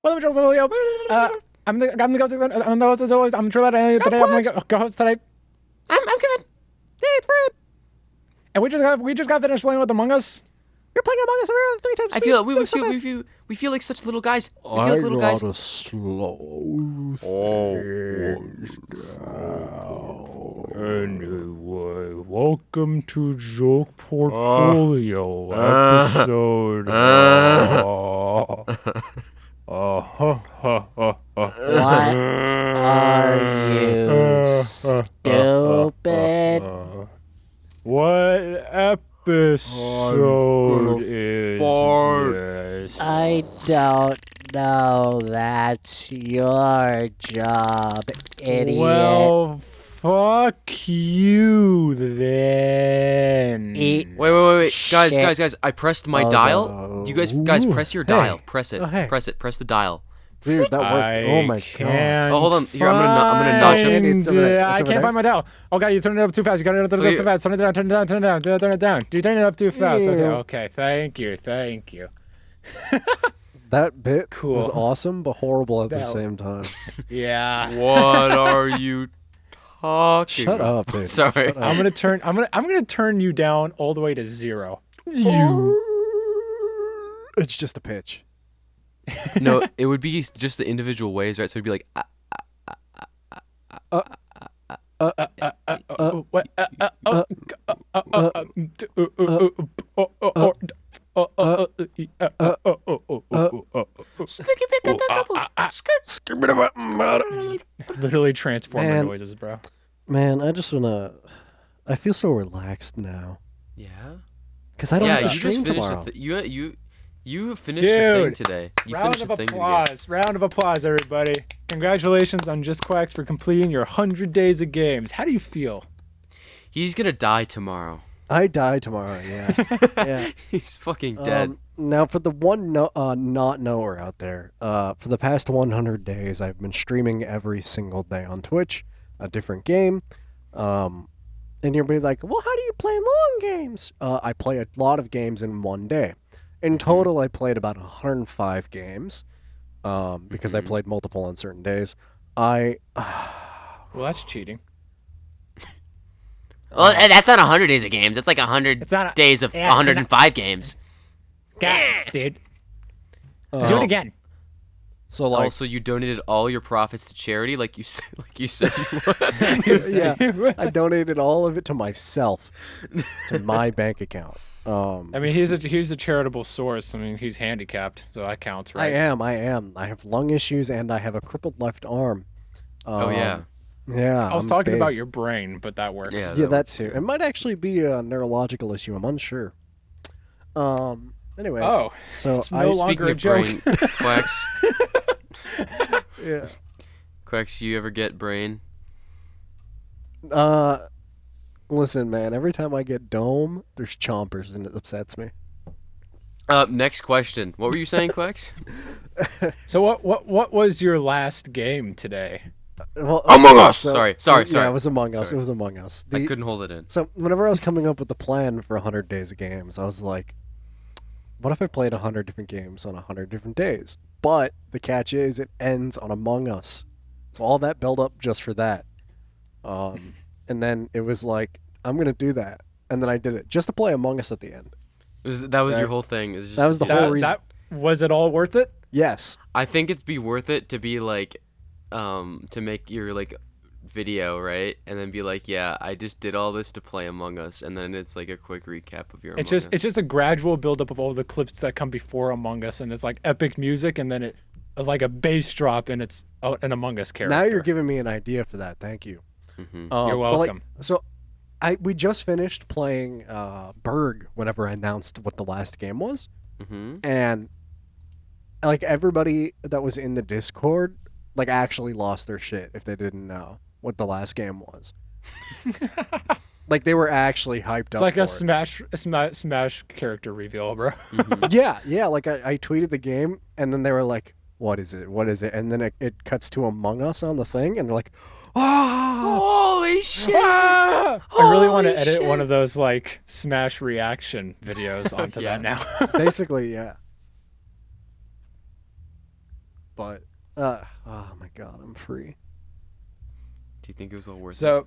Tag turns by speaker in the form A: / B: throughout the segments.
A: Welcome to Julio. I'm the host. I'm the host as always. I'm Trilla, and today I'm going to co-host today.
B: I'm Kevin.
A: Hey, it's Fred. And we just got finished playing with Among Us.
C: You're playing Among Us around 3 times.
B: I feel we feel like such little guys. We feel like little guys.
C: gotta slow things down.
A: Anyway, welcome to Joke Portfolio episode.
C: What are you, stupid?
A: What episode is this?
C: I don't know. That's your job, idiot.
A: Well, fuck you then.
C: Eat
B: Wait,
C: shit.
B: guys! I pressed my dial. You guys, press your dial. Press it.
C: Oh, hey.
B: Press it. Press the dial.
C: Dude, that worked. Oh my god.
B: Oh, hold on. Here, I'm gonna notch it.
C: It's over there.
A: I can't find my dial. Oh god, you turned it up too fast. You got it up too fast. Turn it down. Turn it down. Turn it down. Turn it down. You turned it up too fast. Okay. Thank you.
C: That bit
A: Cool.
C: was awesome, but horrible at the same time.
A: Yeah.
B: What are you talking?
C: Shut up, dude.
B: Sorry.
C: Shut up.
A: I'm gonna turn you down all the way to 0.
C: It's just a pitch.
B: No, it would be just the individual waves, right? So it'd be like.
A: Literally transformer
C: Man.
A: noises, bro.
C: Man, I just wanna. I feel so relaxed now.
B: Yeah.
C: Because I don't have to
B: You just
C: stream
B: finished
C: tomorrow.
B: you finished the thing
A: Dude,
B: today. You
A: Round
B: finished
A: of
B: the thing
A: applause. Round of applause, everybody. Congratulations on Just Quacks for completing your 100 days of games. How do you feel?
B: He's gonna die tomorrow.
C: I die tomorrow, yeah. Yeah.
B: He's fucking dead.
C: Now, for the one not knower out there, for the past 100 days, I've been streaming every single day on Twitch, a different game. And you'll be like, well, how do you play long games? I play a lot of games in one day. In total, I played about 105 games because I played multiple on certain days.
A: Well, that's cheating.
B: Well, that's not 100 days of games. That's like 100
A: It's not
B: days of
A: yeah, it's
B: 105 games.
A: God, dude. Do it again.
C: So, like,
B: Also, you donated all your profits to charity, like you said. You would.
C: yeah, I donated all of it to myself, to my bank account.
A: I mean, he's a charitable source. I mean, he's handicapped, so that counts, right?
C: I am. I have lung issues and I have a crippled left arm.
B: Oh yeah.
C: Yeah.
A: I was talking about your brain, but that works.
B: Yeah.
C: That too. It might actually be a neurological issue. I'm unsure. Anyway.
A: Oh,
C: So
A: it's no longer a joke.
B: Quacks,
C: yeah.
B: Quacks, you ever get brain?
C: Listen, man. Every time I get dome, there's chompers, and it upsets me.
B: Next question. What were you saying, Quacks?
A: So what was your last game today?
C: Well,
B: Among Us.
C: so-
B: Sorry.
C: Yeah, it was Among Us.
B: Sorry.
C: It was Among Us.
B: I couldn't hold it in.
C: So whenever I was coming up with the plan for 100 days of games, I was like, what if I played 100 different games on 100 different days? But the catch is it ends on Among Us. So all that build up just for that. And then it was like, I'm going to do that. And then I did it just to play Among Us at the end.
B: That was your whole thing. It was just,
C: That was the whole reason.
A: Was it all worth it?
C: Yes.
B: I think it'd be worth it to be like, to make your like video, right? And then be like, yeah, I just did all this to play Among Us, and then it's like a quick recap of your.
A: It's just a gradual buildup of all the clips that come before Among Us, and it's like epic music, and then it like a bass drop, and it's an Among Us character.
C: Now you're giving me an idea for that. Thank you.
B: Mm-hmm.
A: You're
C: but, like,
A: welcome.
C: so we just finished playing Berg whenever I announced what the last game was.
B: Mm-hmm.
C: And like everybody that was in the Discord like actually lost their shit if they didn't know what the last game was. Like they were actually hyped
A: It's
C: up
A: like
C: for
A: a Smash character reveal, bro.
B: Mm-hmm.
C: Yeah, like I tweeted the game and then they were like, what is it, and then it cuts to Among Us on the thing and they're like, oh,
B: Holy shit!
A: I really want to
B: Holy
A: edit
B: shit.
A: one of those like Smash reaction videos onto
B: Yeah.
A: that now.
C: basically, yeah. But oh my god, I'm free.
B: Do you think it was all worth it?
A: So,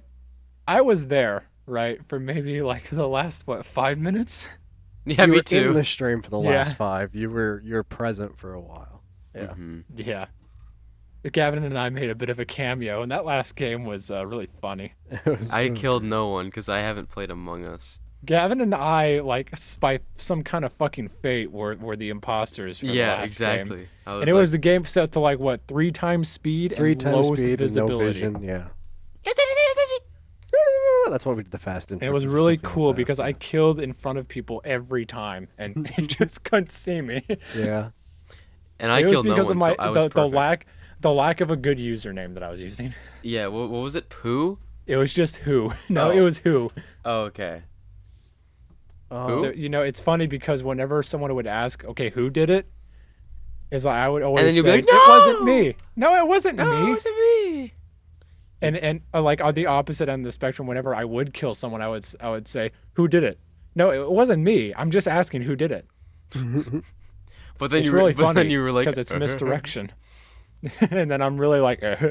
A: I was there, right, for maybe like the last 5 minutes.
B: Yeah,
C: you
B: me
C: were
B: too.
C: in the stream for the
A: Yeah.
C: last 5. You're present for a while. Yeah.
B: Mhm.
A: Yeah. Gavin and I made a bit of a cameo, and that last game was really funny.
B: I killed no one because I haven't played Among Us.
A: Gavin and I, like, by some kind of fucking fate, were the imposters for the
B: Yeah,
A: last
B: exactly.
A: game.
B: I was
A: And it
B: like,
A: was the game set to, like, what, 3 times speed
C: 3
A: and
C: times
A: lowest
C: speed and no
A: visibility.
C: vision. Yeah. That's why we did the fast intro.
A: And it was
C: 'cause
A: really
C: you're so
A: cool
C: fast,
A: because I
C: yeah.
A: killed in front of people every time, and they just couldn't see me.
C: Yeah.
B: and I
A: It was
B: killed no
A: because
B: one,
A: of my
B: so I was perfect.
A: the lack of a good username that I was using.
B: Yeah, what was it? Pooh?
A: It was just who. No,
B: Oh.
A: it was who.
B: Oh, okay.
C: Oh.
A: So it's funny because whenever someone would ask, okay, who did it? Is like I would always
B: then you'd be
A: say,
B: like,
A: it wasn't
B: "No!"
A: me. No, it wasn't
B: No,
A: me.
B: it wasn't me.
A: And like on the opposite end of the spectrum, whenever I would kill someone, I would say, who did it? No, it wasn't me. I'm just asking who did it.
B: But then
A: It's
B: you
A: really
B: but
A: funny
B: then you were like,
A: because it's misdirection. And then I'm really like,
B: and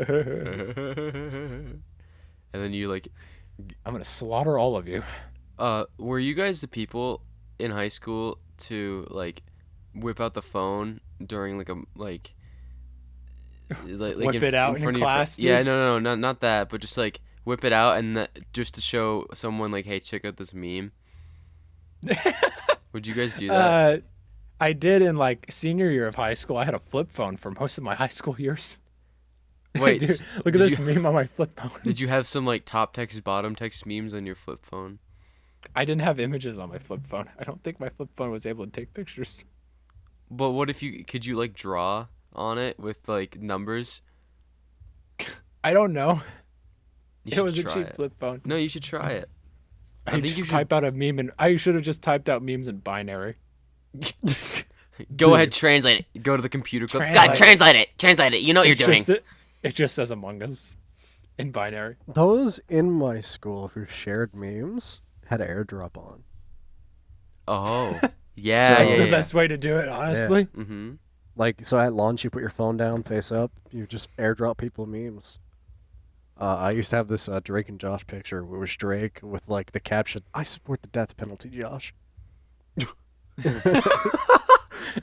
B: then you like,
A: I'm gonna slaughter all of you.
B: were you guys the people in high school to like whip out the phone during like
A: Whip
B: in,
A: it out in
B: front of your
A: class,
B: Yeah,
A: dude?
B: no, not that, but just like whip it out and just to show someone like, hey, check out this meme. Would you guys do that?
A: I did in like senior year of high school. I had a flip phone for most of my high school years.
B: Wait,
A: Dude, look at
B: did
A: this
B: you-
A: meme on my flip phone.
B: Did you have some like top text, bottom text memes on your flip phone?
A: I didn't have images on my flip phone. I don't think my flip phone was able to take pictures.
B: But what if could you like draw on it with like numbers?
A: I don't know.
B: You
A: It
B: should
A: was a
B: try
A: cheap
B: it.
A: flip phone.
B: No, you should try it.
A: I
B: think you
A: just
B: should-
A: type out a meme, and I should have just typed out memes in binary.
B: Go ahead, translate it. Go to the computer. Go,
A: Translate
B: God,
A: it.
B: translate it. Translate it. You know what you're doing.
A: It just says Among Us in binary.
C: Those in my school who shared memes had airdrop on.
B: Oh, yeah,
C: So-
A: That's
B: yeah,
A: the
B: yeah.
A: best way to do it, honestly.
B: Mm-hmm.
C: Like, so at launch, you put your phone down, face up, you just airdrop people memes. I used to have this Drake and Josh picture. It was Drake with like the caption, "I support the death penalty, Josh."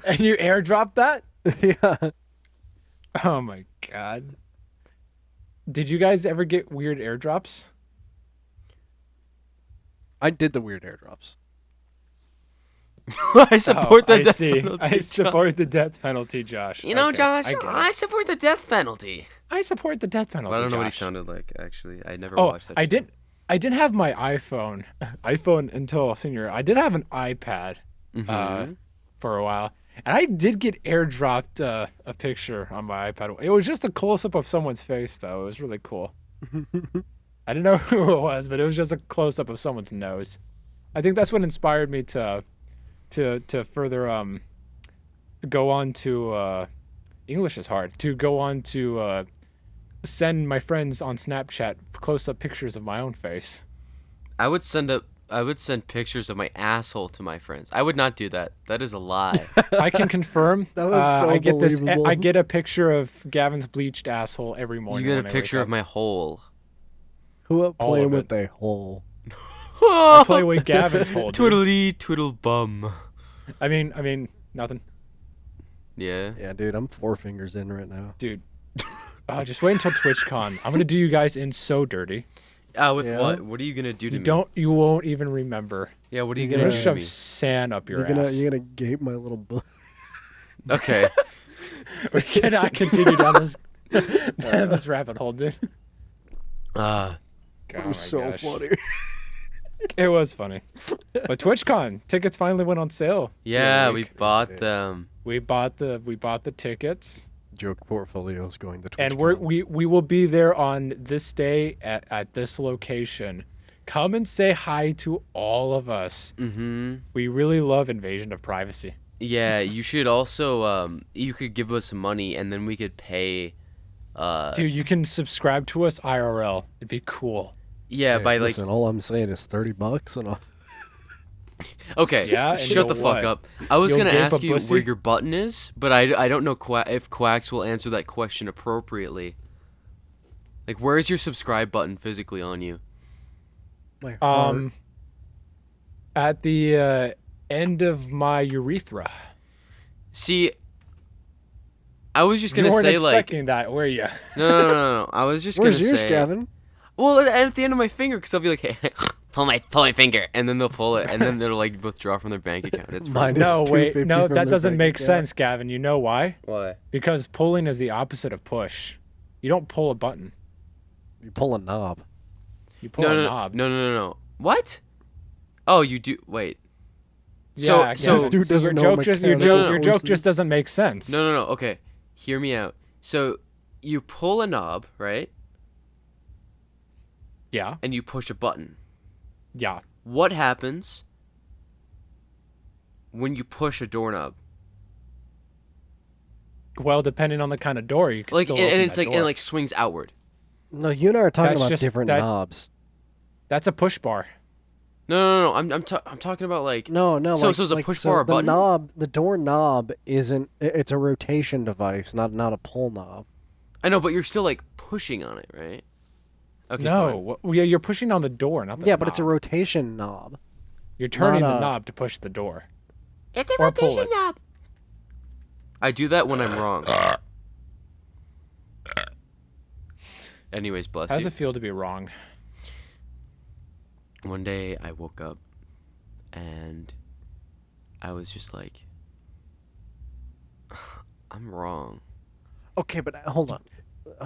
A: And you airdrop that?
C: Yeah.
A: Oh my god. Did you guys ever get weird airdrops?
C: I did the weird airdrops.
B: I support the
A: I
B: death
A: see.
B: penalty.
A: I
B: Josh.
A: support the death penalty, Josh.
B: You know,
A: Okay,
B: Josh,
A: I get it.
B: I support the death penalty.
A: I support the death penalty.
B: I don't know what he
A: Josh.
B: sounded like. Actually, I never
A: Oh,
B: watched that.
A: I
B: shit.
A: didn't. I didn't have my iPhone until senior. I did have an iPad
B: Mhm.
A: for a while, and I did get airdropped a picture on my iPad. It was just a close up of someone's face, though. It was really cool. I didn't know who it was, but it was just a close up of someone's nose. I think that's what inspired me to further go on to English is hard to go on to send my friends on Snapchat close up pictures of my own face.
B: I would send pictures of my asshole to my friends. I would not do that. That is a lie.
A: I can confirm.
C: That was so
A: I get this.
C: believable.
A: I get a picture of Gavin's bleached asshole every morning.
B: You get
A: when
B: a
A: I
B: picture
A: wake
B: of my hole.
C: Who up
A: All
C: playing
A: of
C: with
A: it.
C: a hole?
A: up. I play with Gavin's hole. Dude.
B: Twiddly twiddle bum.
A: I mean, nothing,
B: Yeah.
C: Yeah, dude, I'm 4 fingers in right now.
A: dude. Just wait until TwitchCon. I'm gonna do you guys in so dirty.
B: With
C: Yeah.
B: what? What are you gonna do to
A: You
B: me?
A: don't. You won't even remember.
B: Yeah. What are you
C: You're
A: I'm
B: gonna
A: gonna
B: do to
A: shove
B: me?
A: sand up your
C: You're
A: ass.
C: gonna gape my little butt.
B: Okay.
A: We cannot continue down this rabbit hole, dude.
B: Uh,
A: Oh my
C: so
A: gosh.
C: funny.
A: It was funny. But TwitchCon tickets finally went on sale.
B: yeah, we
C: week.
B: bought
C: Yeah.
B: them.
A: We bought the tickets,
C: Joke portfolio is going to Twitch.
A: and we will be there on this day at this location. Come and say hi to all of us.
B: Mm-hmm.
A: We really love Invasion of Privacy.
B: Yeah, you should also you could give us money and then we could pay
A: Dude, you can subscribe to us IRL. It'd be cool.
B: yeah, by like
C: Listen, all I'm saying is $30 and I'll
B: Okay,
A: Yeah, and
B: shut the
A: you'll
B: fuck
A: what?
B: up. I was
A: You'll
B: gonna
A: gape a
B: ask you
A: pussy?
B: where your button is, but I don't know if Quacks will answer that question appropriately. Like, where is your subscribe button physically on you?
C: My heart.
A: At the end of my urethra.
B: See, I was just
A: You
B: gonna
A: weren't
B: say like,
A: expecting that, were you?
B: no. I was just
C: Where's
B: gonna
C: yours,
B: say,
C: Gavin?
B: well, at the end of my finger, because I'll be like, hey, pull my finger, and then they'll pull it, and then they'll like withdraw from their bank account. It's
C: Mine
B: fine.
C: is
A: No, wait.
C: 250
A: No,
C: from
A: that
C: their
A: doesn't
C: bank
A: make
C: account.
A: sense, Gavin. You know why?
B: Why?
A: Because pulling is the opposite of push. You don't pull a button.
C: You pull a knob.
A: You pull a knob.
B: No. What? Oh, you do. Wait.
A: Yeah,
B: So
C: This dude doesn't know
A: your joke just your
C: mechanical
A: joke, your joke
C: forces.
A: just doesn't make sense.
B: no. Okay, hear me out. So you pull a knob, right?
A: Yeah.
B: And you push a button.
A: Yeah.
B: What happens when you push a doorknob?
A: Well, depending on the kind of door, you can
B: Like,
A: still
B: and
A: open
B: it's
A: that
B: like
A: door.
B: and it like swings outward.
C: No, you and I are talking
A: That's
C: about
A: just-
C: different
A: that-
C: knobs.
A: That's a push bar.
B: No. I'm talking about like.
C: No.
B: So
C: like,
B: it's a
C: like,
B: push
C: so
B: bar or
C: the
B: button?
C: knob, the door knob isn't. It's a rotation device, not a pull knob.
B: I know, but you're still like pushing on it, right? Okay.
A: No, well, yeah, you're pushing on the door, not the
C: Yeah, but it's a
A: knob.
C: rotation knob.
A: You're turning
C: not
A: the
C: a-
A: knob to push the door.
B: It's a
A: Or pull
B: rotation
A: it.
B: knob. I do that when I'm wrong. Anyways, bless
A: How does
B: you.
A: it feel to be wrong?
B: One day I woke up and I was just like, I'm wrong.
C: Okay, but hold on.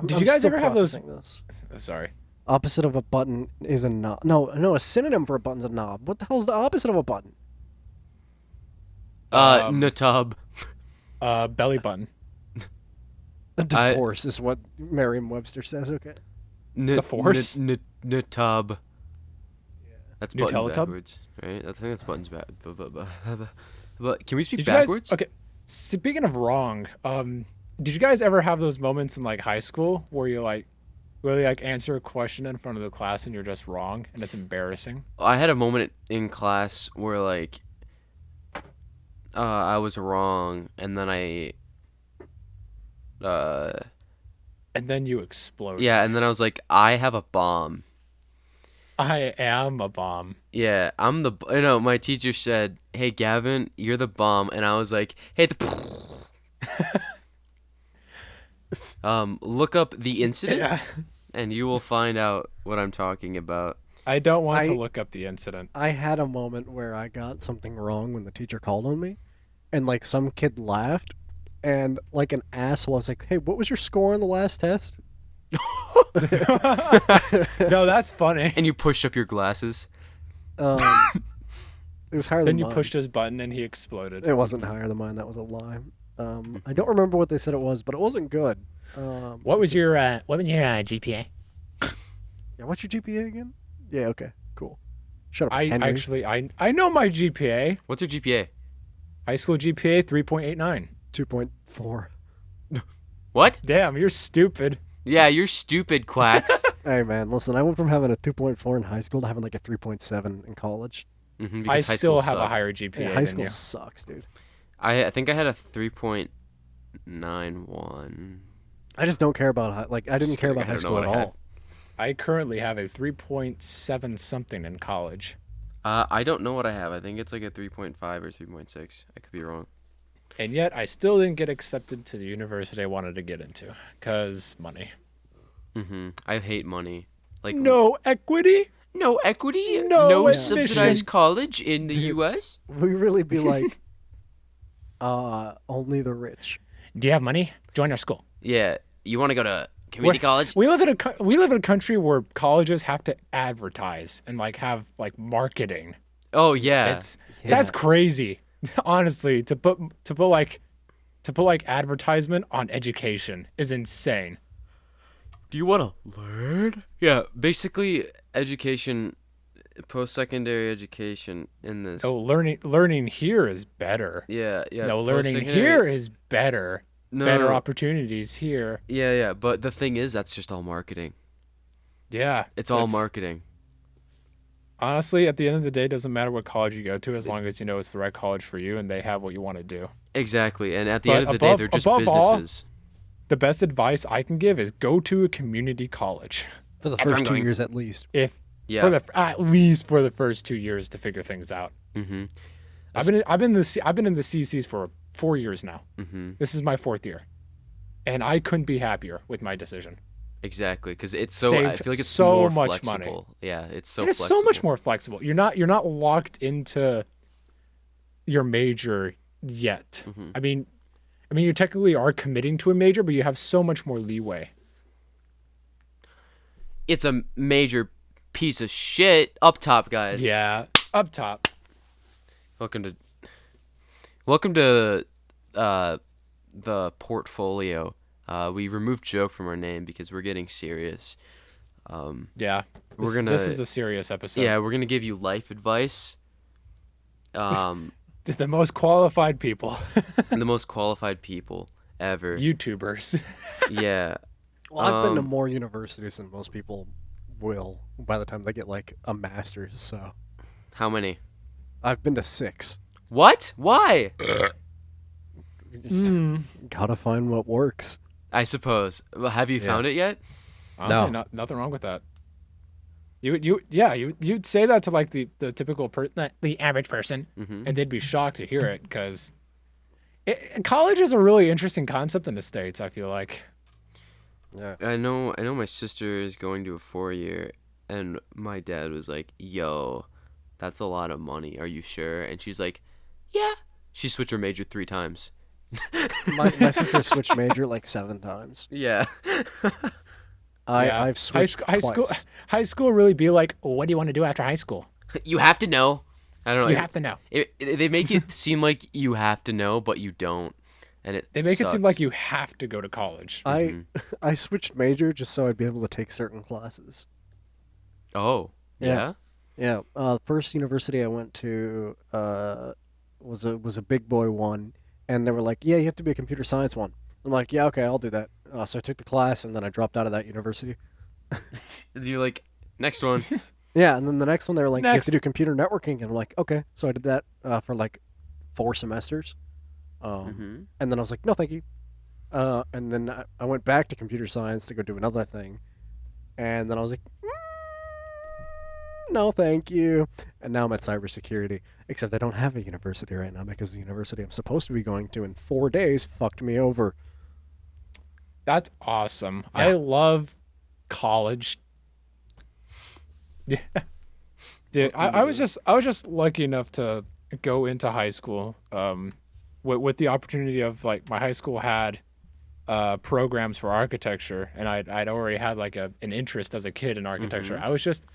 A: Did you guys
C: still
A: ever have those-
C: processing this.
A: Sorry.
C: Opposite of a button is a knob. No, a synonym for a button's a knob. What the hell's the opposite of a button?
B: Natub.
A: Belly button.
C: A divorce is what Merriam-Webster says. Okay.
A: The force?
B: Natub. That's button
A: Nutella tub?
B: backwards, right? I think that's buttons back. But can we speak
A: Did you guys?
B: backwards?
A: Okay. Speaking of wrong, did you guys ever have those moments in like high school where you like really like answer a question in front of the class and you're just wrong and it's embarrassing?
B: I had a moment in class where like I was wrong, and then
A: And then you explode.
B: yeah, and then I was like, I have a bomb.
A: I am a bomb.
B: Yeah, I'm the. My teacher said, "Hey, Gavin, you're the bomb," and I was like, "Hey, look up the incident,
A: Yeah.
B: and you will find out what I'm talking about."
A: I don't want to
C: I-
A: look up the incident.
C: I had a moment where I got something wrong when the teacher called on me, and like some kid laughed, and like an asshole, I was like, "Hey, what was your score on the last test?"
A: No, that's funny.
B: And you pushed up your glasses.
C: It was higher
A: Then
C: than
A: you
C: mine.
A: pushed his button and he exploded.
C: It wasn't higher than mine. That was a lie. I don't remember what they said it was, but it wasn't good.
A: What was your GPA?
C: Yeah, what's your GPA again? Yeah, okay, cool. Shut up,
A: I
C: Henry.
A: actually I know my GPA.
B: What's your GPA?
A: High school GPA 3.89.
C: 2.4.
B: What?
A: Damn, you're stupid.
B: Yeah, you're stupid, Quacks.
C: Hey man, listen, I went from having a 2.4 in high school to having like a 3.7 in college.
B: Because
A: I
B: high
A: still
B: school
A: have a
B: sucks.
A: higher GPA
C: Yeah, high
A: than
C: school
A: you.
C: sucks, dude.
B: I think I had a 3.91.
C: I just don't care about I didn't care
B: kidding,
C: about
B: I
C: high
B: don't know
C: school
B: what
C: at
B: I had.
C: all.
A: I currently have a 3.7 something in college.
B: I don't know what I have. I think it's like a 3.5 or 3.6. I could be wrong.
A: And yet I still didn't get accepted to the university I wanted to get into cuz money.
B: I hate money. Like
A: No equity?
B: no equity,
A: No admission.
B: subsidized college in the
C: Dude.
B: U.S.
C: We really be like, only the rich.
A: Do you have money? Join our school.
B: Yeah, you want to go to community college?
A: We live in a country where colleges have to advertise and like have like marketing.
B: Oh yeah,
A: That's crazy. Honestly, to put like advertisement on education is insane.
B: Do you want to learn? Yeah, basically education, post-secondary education in this.
A: Oh, learning here is better.
B: Yeah.
A: No, learning
B: post-secondary-
A: here is better.
B: No,
A: Better
B: no.
A: opportunities here.
B: Yeah, but the thing is, that's just all marketing.
A: Yeah.
B: It's all
A: that's-
B: marketing.
A: Honestly, at the end of the day, it doesn't matter what college you go to as long as you know it's the right college for you and they have what you want to do.
B: Exactly. And at the
A: But
B: end of the day, they're just businesses.
A: The best advice I can give is go to a community college.
C: For the
B: That's where
C: first
B: I'm
C: 2
B: going.
C: years at least.
A: If
B: Yeah.
A: for the at least for the first 2 years to figure things out.
B: Mm-hmm.
A: I've been in the CCs for 4 years now.
B: Mm-hmm.
A: This is my 4th year, and I couldn't be happier with my decision.
B: Exactly. Because it's so. I
A: Saved
B: feel like it's
A: so
B: more
A: much
B: flexible.
A: money.
B: Yeah. It's so.
A: It is
B: flexible.
A: so much more flexible. You're not locked into your major yet.
B: Mm-hmm.
A: I mean, you technically are committing to a major, but you have so much more leeway.
B: It's a major piece of shit up top, guys.
A: Yeah, up top.
B: Welcome to the portfolio. We removed joke from our name because we're getting serious.
A: Yeah, this is a serious episode.
B: Yeah, we're gonna give you life advice.
A: The most qualified people,
B: The most qualified people ever.
A: YouTubers.
B: Yeah.
C: Well, I've been to more universities than most people will by the time they get like a master's. So
B: How many?
C: I've been to 6.
B: What? Why?
C: Gotta find what works.
B: I suppose. Well, have you found it yet?
A: Honestly,
C: No.
A: nothing wrong with that. You'd say that to like the typical the average person,
B: Mm-hmm.
A: and they'd be shocked to hear it because college is a really interesting concept in the States. I feel like.
C: Yeah.
B: I know my sister is going to a 4-year, and my dad was like, "Yo, that's a lot of money. Are you sure?" And she's like, "Yeah." She switched her major 3 times.
C: My sister switched major like 7 times.
B: Yeah.
A: Yeah.
C: I've switched twice.
A: High school really be like, what do you want to do after high school?
B: You have to know. I don't know.
A: You have to know.
B: They make it seem like you have to know, but you don't. And
A: They make it seem
B: sucks.
A: like you have to go to college.
C: I switched major just so I'd be able to take certain classes.
B: Oh. Yeah.
C: Yeah. First university I went to was a big boy one, and they were like, "Yeah, you have to be a computer science one." I'm like, "Yeah, okay, I'll do that." So I took the class, and then I dropped out of that university.
B: And you're like, next one.
C: Yeah, and then the next one they were like, "You have
A: Next.
C: to do computer networking," and I'm like, "Okay." So I did that for like 4 semesters,
B: Mhm.
C: and then I was like, "No, thank you." And then I went back to computer science to go do another thing, and then I was like, "No, thank you." And now I'm at cybersecurity, except I don't have a university right now because the university I'm supposed to be going to in 4 days fucked me over.
A: That's awesome.
C: Yeah.
A: I love college. Yeah. Dude, I was just lucky enough to go into high school with the opportunity of like my high school had programs for architecture, and I'd already had like an interest as a kid in architecture. I was just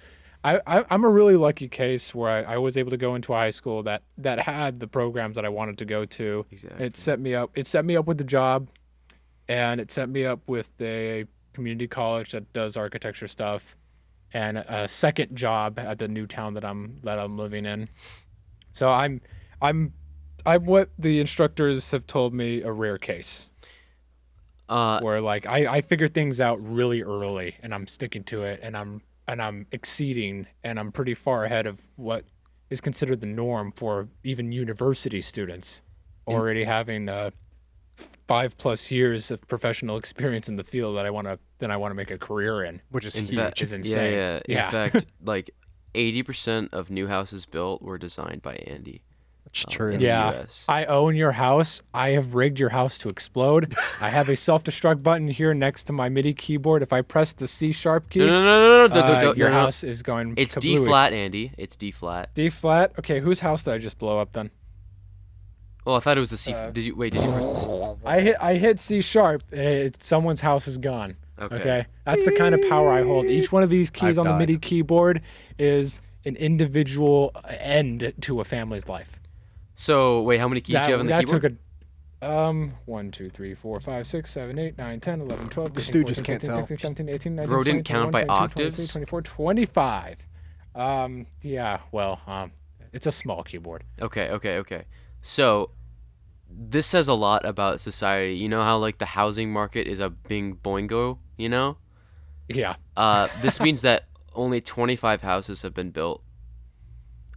A: I'm a really lucky case where I was able to go into a high school that had the programs that I wanted to go to.
B: Exactly.
A: It set me up with the job, and it set me up with a community college that does architecture stuff, and a second job at the new town that I'm living in. So I'm what the instructors have told me, a rare case where like I figure things out really early and I'm sticking to it, and I'm exceeding, and I'm pretty far ahead of what is considered the norm for even university students already having 5+ years of professional experience in the field that I want to make a career in,
C: Which is
B: In
C: huge.
B: fact-
A: is insane.
B: Yeah. In fact, like 80% of new houses built were designed by Andy.
C: It's true.
B: in the
A: Yeah,
B: US.
A: I own your house. I have rigged your house to explode. I have a self-destruct button here next to my MIDI keyboard. If I press the C# key,
B: No,
A: your
B: no.
A: house is going.
B: It's
A: kablooey.
B: D flat, Andy. It's D flat.
A: D flat. Okay, whose house did I just blow up then?
B: Oh, I thought it was the C. Did you press the
A: I hit C#. Someone's house is gone.
B: Okay.
A: Okay, that's the kind of power I hold. Each one of these keys
C: I've
A: on the
C: died.
A: MIDI keyboard is an individual end to a family's life.
B: So, wait, how many keys do you have on the
A: that
B: keyboard?
A: took 1, 2, 3, 4, 5, 6, 7, 8, 9, 10, 11, 12,
C: This
A: 13,
C: dude just
A: 14,
C: can't
A: 15,
C: tell.
A: 16, 17, 18, 19,
B: Bro
A: 20,
B: didn't count
A: 21,
B: by
A: 22,
B: octaves?
A: 23, 24, 25. Yeah, well, it's a small keyboard.
B: Okay. So, this says a lot about society. You know how, like, the housing market is a big boingo,
A: Yeah.
B: This means that only 25 houses have been built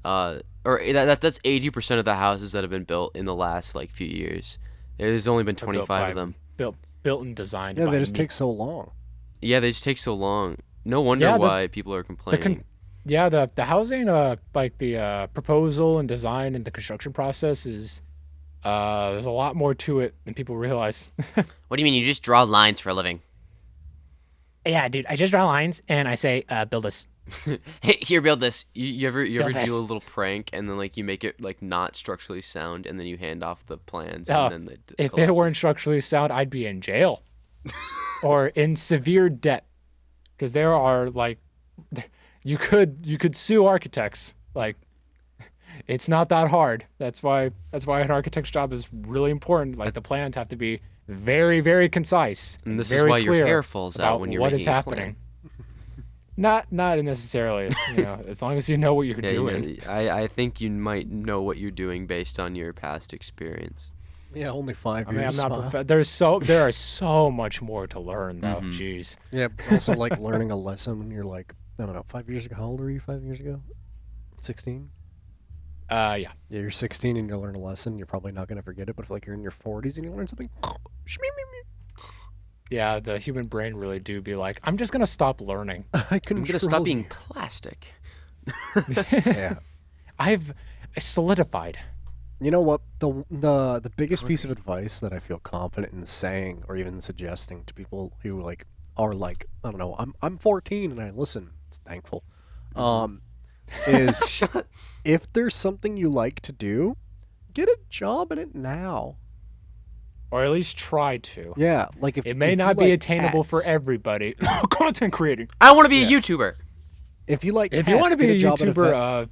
B: or that's 80% of the houses that have been built in the last like few years. There's only been
A: Are built
B: 25
A: by
B: of them.
A: built and designed.
C: Yeah,
A: by
C: they just
A: me.
C: take so long.
B: Yeah, they just take so long. No wonder
A: Yeah,
B: why people are
A: the
B: complaining.
A: the housing like the proposal and design and the construction process is there's a lot more to it than people realize.
B: What do you mean? You just draw lines for a living?
A: Yeah, dude, I just draw lines and I say build this.
B: Hey, here, build this. You ever
A: Build
B: do
A: this.
B: a little prank and then like you make it like not structurally sound and then you hand off the plans
A: Oh,
B: and then
A: if it weren't structurally sound, I'd be in jail or in severe debt because there are like you could sue architects. Like it's not that hard. That's why an architect's job is really important. Like the plans have to be very, very concise.
B: And this
A: very
B: is why your
A: clear
B: hair falls out
A: about
B: when you're
A: what
B: making
A: is
B: a
A: happening.
B: plan.
A: Not necessarily, as long as you know what you're
B: Yeah,
A: doing.
B: I think you might know what you're doing based on your past experience.
C: Yeah, only 5
A: I mean, I'm
C: years.
A: not.
C: Smile.
A: There are so much more to learn, though.
B: Mhm.
A: Jeez.
C: Yeah, also like learning a lesson when you're like, I don't know, 5 years ago. How old were you 5 years ago? 16?
A: Yeah.
C: Yeah, you're 16 and you learn a lesson. You're probably not going to forget it, but if like you're in your 40s and you learn something,
A: Yeah, the human brain really do be like, I'm just gonna stop learning.
C: I
B: I'm
C: couldn't
B: gonna stop being plastic.
C: Yeah.
A: I've solidified.
C: You know what? The biggest piece of advice that I feel confident in saying or even suggesting to people who like are like, I don't know, I'm 14 and I listen. It's thankful. Is
B: Shut.
C: if there's something you like to do, get a job in it now.
A: Or at least try to.
C: Yeah, like if
A: It may
C: if you
A: not be
C: like
A: attainable for
C: cats-
A: everybody. Content creating.
B: I want to be a YouTuber.
C: If you like,
A: If you want to
C: cats,
A: be a
C: get job at
A: YouTuber,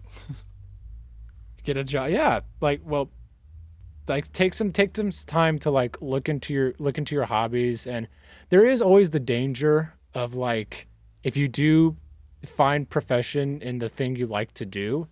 A: get a job. Yeah, like take some time to like look into your hobbies, and there is always the danger of like if you do find profession in the thing you like to do,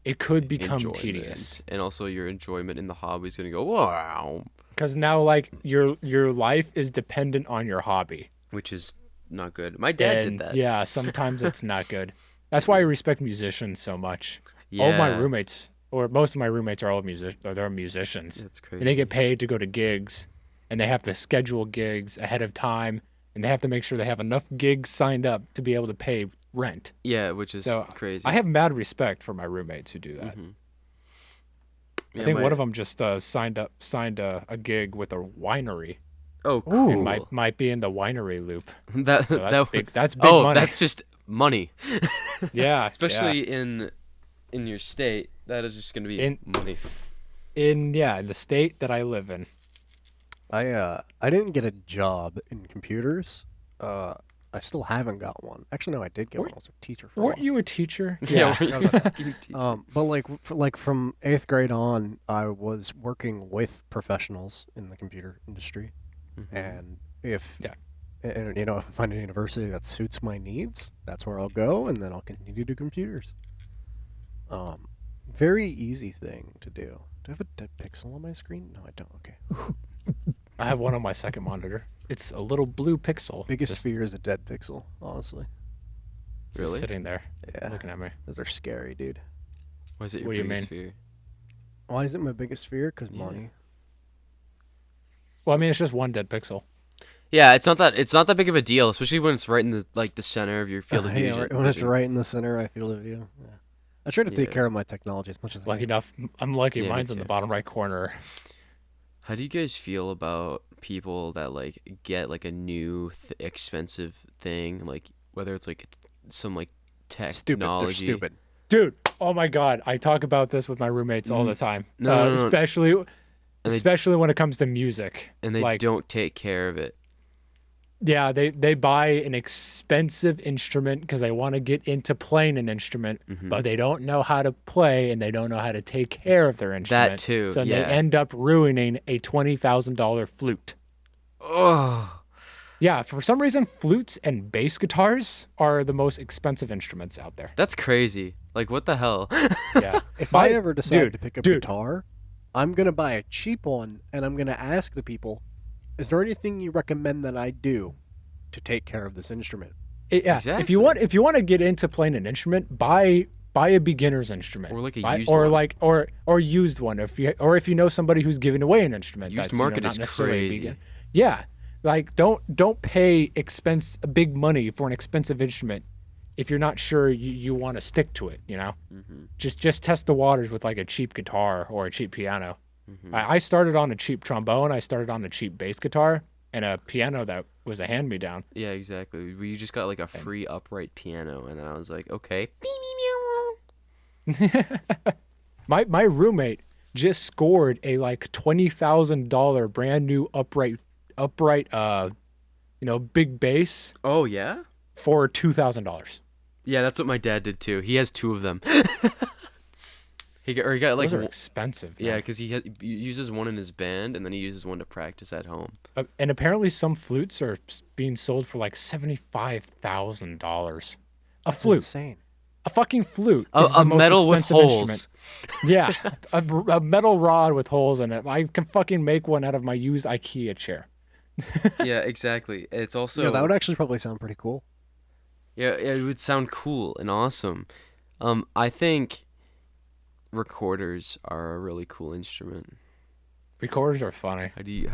A: it could become
B: Enjoyment.
A: tedious.
B: And also your enjoyment in the hobby is gonna go wow,
A: Because now like your life is dependent on your hobby.
B: which is not good. My dad
A: And
B: did that.
A: yeah, sometimes it's not good. That's why I respect musicians so much. All of my roommates, or most of my roommates, are they're musicians.
B: That's crazy.
A: And they get paid to go to gigs, and they have to schedule gigs ahead of time, and they have to make sure they have enough gigs signed up to be able to pay rent.
B: Yeah, which is
A: So
B: crazy.
A: I have mad respect for my roommates who do that.
B: Yeah,
A: I think
B: my-
A: one of them just signed a gig with a winery.
B: Oh,
C: Ooh.
B: cool.
A: And might be in the winery loop.
B: that
A: So that's
B: that
A: big. That's big
B: oh,
A: money.
B: that's just money.
A: Yeah,
B: Especially in your state, that is just gonna be
A: In-
B: money.
A: in the state that I live in.
C: I didn't get a job in computers. I still haven't got one. Actually, no, I did get one. I was a teacher for a
A: Weren't
C: while.
A: you a teacher?
B: Yeah. You teach.
C: But like from 8th grade on, I was working with professionals in the computer industry, and if
A: Yeah.
C: and if I find a university that suits my needs, that's where I'll go, and then I'll continue to do computers. Very easy thing to do. Do I have a dead pixel on my screen? No, I don't. Okay.
A: I have one on my second monitor. It's a little blue pixel.
C: Biggest
A: just
C: fear is a dead pixel, honestly.
B: Really?
A: sitting there
C: Yeah,
A: looking at me.
C: those are scary, dude.
B: Why is it your
A: What do you
B: biggest
A: mean?
B: fear?
C: Why is it my biggest fear? Because
B: Yeah.
C: money.
A: Well, I mean, it's just one dead pixel.
B: Yeah, it's not that big of a deal, especially when it's right in the center of your field of
C: Yeah,
B: vision.
C: right, when it's right in the center, I feel of view. Yeah. I try to take
B: Yeah.
C: care of my technology as much as I
A: Lucky
C: can.
A: enough, I'm lucky.
B: Yeah, me
A: Mine's in the
B: too.
A: bottom right corner.
B: How do you guys feel about people that like get like a new expensive thing, like whether it's like some like
C: Stupid.
B: technology?
C: They're stupid.
A: Dude, oh my God, I talk about this with my roommates all the time.
B: No.
A: Especially
B: they-
A: especially when it comes to music.
B: And they
A: like,
B: don't take care of it.
A: yeah, they buy an expensive instrument because they want to get into playing an instrument,
B: Mm-hmm.
A: but they don't know how to play and they don't know how to take care of their instrument.
B: too,
A: So
B: yeah.
A: they end up ruining a $20,000 flute.
B: Oh,
A: Yeah, for some reason, flutes and bass guitars are the most expensive instruments out there.
B: that's crazy. Like what the hell?
A: Yeah.
C: If I ever decide
A: dude,
C: to pick up
A: dude.
C: guitar, I'm gonna buy a cheap one, and I'm gonna ask the people, "Is there anything you recommend that I do to take care of this instrument?"
A: Yeah.
B: Exactly.
A: If you want to get into playing an instrument, buy buy a beginner's instrument,
B: Or like a
A: buy,
B: used
A: or
B: one.
A: like or used one. If you know somebody who's giving away an instrument,
B: Used
A: that's
B: market
A: not
B: is
A: necessarily a
B: crazy.
A: Yeah, like don't pay big money for an expensive instrument if you're not sure you want to stick to it.
B: Mm-hmm.
A: Just test the waters with like a cheap guitar or a cheap piano.
B: Mm-hmm.
A: I started on a cheap trombone. I started on a cheap bass guitar and a piano that was a hand me down.
B: Yeah, exactly. We just got like a free upright piano, and then I was like, okay.
A: My roommate just scored a like $20,000 brand new upright big bass
B: Oh yeah.
A: for $2,000.
B: Yeah, that's what my dad did too. He has two of them. He got like
A: Those are expensive.
B: yeah,
A: Man.
B: because he uses one in his band, and then he uses one to practice at home.
A: And apparently some flutes are being sold for like $75,000. A
C: That's
A: flute.
C: insane.
A: A fucking flute.
B: A,
A: is the
B: a
A: most
B: metal with
A: expensive
B: holes.
A: instrument. Yeah, a metal rod with holes in it. I can fucking make one out of my used IKEA chair.
B: Yeah, exactly. It's also
C: Yeah, that would actually probably sound pretty cool.
B: yeah, it would sound cool and awesome. I think recorders are a really cool instrument.
A: Recorders are funny.
B: What do you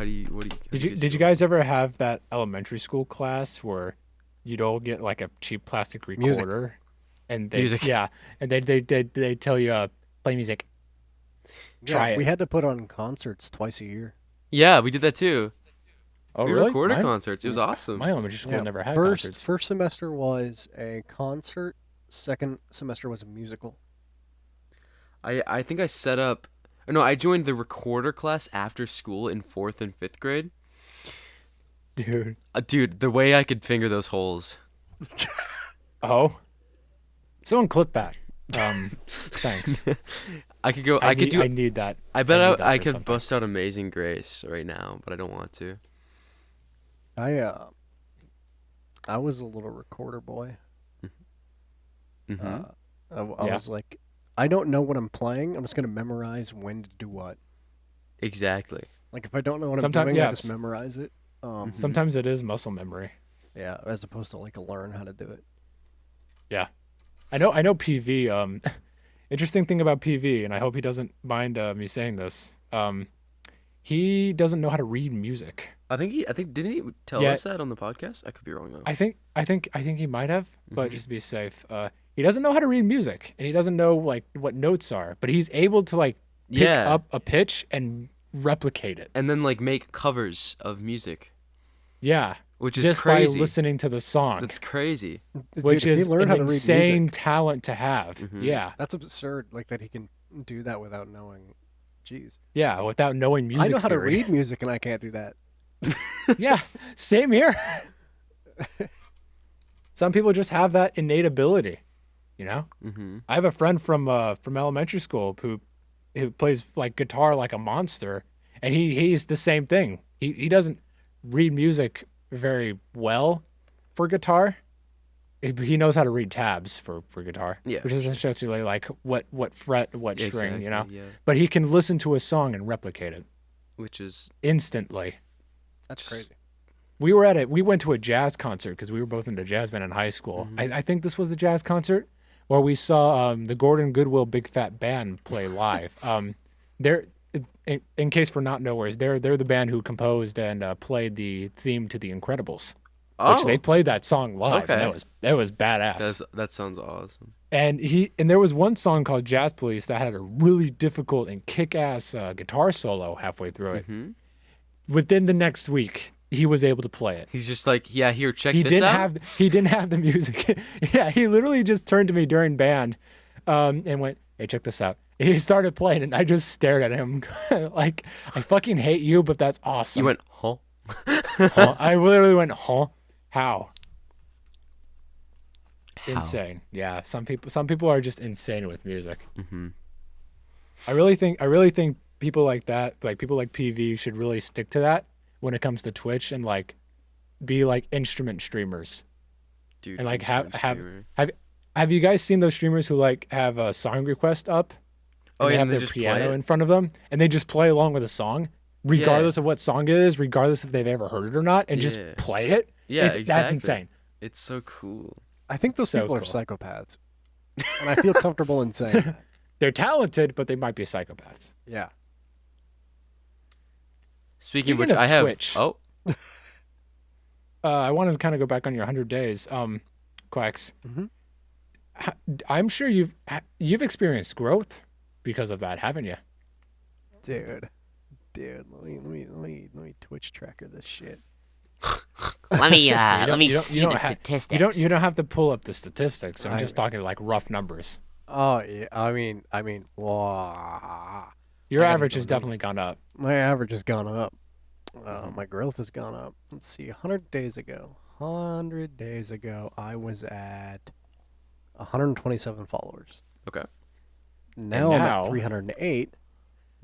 A: Did you guys ever have that elementary school class where you'd all get like a cheap plastic
C: Music.
A: recorder, and
B: Music.
A: they tell you play music. Try
C: Yeah,
A: it.
C: we had to put on concerts twice a year.
B: Yeah, we did that too.
A: Oh
B: We
A: really?
B: recorded
A: My-
B: concerts. It was awesome.
A: My elementary school
C: Yeah,
A: never had
C: first
A: concerts.
C: first semester was a concert. Second semester was a musical.
B: I think I set up. No, I joined the recorder class after school in 4th and 5th grade.
A: Dude.
B: Dude, the way I could finger those holes.
A: Oh. Someone clip that. Thanks.
B: I could go. I could do.
A: I need that.
B: I bet
A: I need that
B: I
A: for
B: could
A: something.
B: bust out Amazing Grace right now, but I don't want to.
C: I was a little recorder boy.
B: Mm-hmm.
C: I
A: Yeah.
C: was like, I don't know what I'm playing. I'm just gonna memorize when to do what.
B: Exactly.
C: Like if I don't know what
A: Sometime-
C: I'm doing,
A: yeah,
C: I just memorize it.
A: Sometimes it is muscle memory.
C: Yeah, as opposed to like learn how to do it.
A: Yeah. I know PV. Interesting thing about PV, and I hope he doesn't mind me saying this. He doesn't know how to read music.
B: I think didn't he tell
A: Yeah.
B: us that on the podcast? I could be wrong though.
A: I think he might have, but
B: Mhm.
A: just to be safe, he doesn't know how to read music, and he doesn't know like what notes are, but he's able to like pick
B: Yeah.
A: up a pitch and replicate it.
B: And then like make covers of music,
A: Yeah,
B: which is
A: just
B: crazy.
A: by listening to the song,
B: That's crazy.
A: which
C: Dude, if
A: is
C: he learned
A: an
C: how to read
A: insane
C: music,
A: talent to have.
B: Mhm.
A: Yeah,
C: that's absurd. Like that he can do that without knowing. Jeez,
A: yeah, without knowing music.
C: I know how to
A: theory.
C: read music and I can't do that.
A: Yeah, same here. Some people just have that innate ability, you know.
B: Mm-hmm.
A: I have a friend from elementary school who plays like guitar like a monster, and he's the same thing. He doesn't read music very well for guitar. He knows how to read tabs for guitar,
B: Yeah.
A: which is essentially like what fret, what string, you know.
B: Exactly, yeah.
A: But he can listen to a song and replicate it
B: Which is
A: instantly.
C: That's crazy.
A: We went to a jazz concert because we were both into jazz band in high school. I think this was the jazz concert where we saw the Gordon Goodwill Big Fat Band play live. They're in case for not knowers, they're the band who composed and played the theme to The Incredibles, which they played that song live.
B: Okay.
A: And that was badass.
B: that sounds awesome.
A: And there was one song called Jazz Police that had a really difficult and kick-ass guitar solo halfway through it.
B: Hmm.
A: Within the next week, he was able to play it.
B: He's just like, yeah, here, check
A: He
B: this
A: didn't
B: out.
A: he didn't have the music. Yeah, he literally just turned to me during band, and went, "Hey, check this out." He started playing, and I just stared at him like, "I fucking hate you, but that's awesome."
B: You went, huh?
A: Huh? I literally went, "Huh? How?"
B: How?
A: Insane. Yeah, some people are just insane with music.
B: Mm-hmm.
A: I really think people like that, like people like PV, should really stick to that when it comes to Twitch and like be like instrument streamers.
B: Dude,
A: And like
B: instrument
A: have
B: streamer.
A: have you guys seen those streamers who like have a song request up?
B: Oh,
A: And they
B: yeah,
A: have
B: and they
A: their
B: just play
A: piano
B: it?
A: in front of them and they just play along with a song, regardless of what song it is, regardless if they've ever heard it or not, and just
B: Yeah.
A: play it.
B: Yeah,
A: That's
B: exactly.
A: insane.
B: It's so cool.
C: I think those
A: So
C: people are
A: cool.
C: psychopaths. and I feel comfortable in saying that.
A: They're talented, but they might be psychopaths.
C: Yeah.
B: Speaking of which,
A: of
B: I have.
A: Twitch.
B: Oh,
A: I wanted to kind of go back on your 100 days. Quacks.
C: Mhm.
A: I'm sure you've experienced growth because of that, haven't you?
C: Dude, let me Twitch tracker this shit.
D: Let me
A: You
D: let
A: don't-
D: me
A: you don't-
D: see
A: you
D: the
A: don't ha-
D: statistics.
A: You don't have to pull up the statistics. I'm
C: I-
A: just talking like rough numbers.
C: Oh yeah, I mean, wow.
A: Your
C: I gotta
A: average
C: go
A: has
C: look.
A: definitely gone up.
C: My average has gone up. My growth has gone up. Let's see, 100 days ago. 100 days ago, I was at 127 followers.
B: okay.
C: Now I'm
A: now-
C: at 308.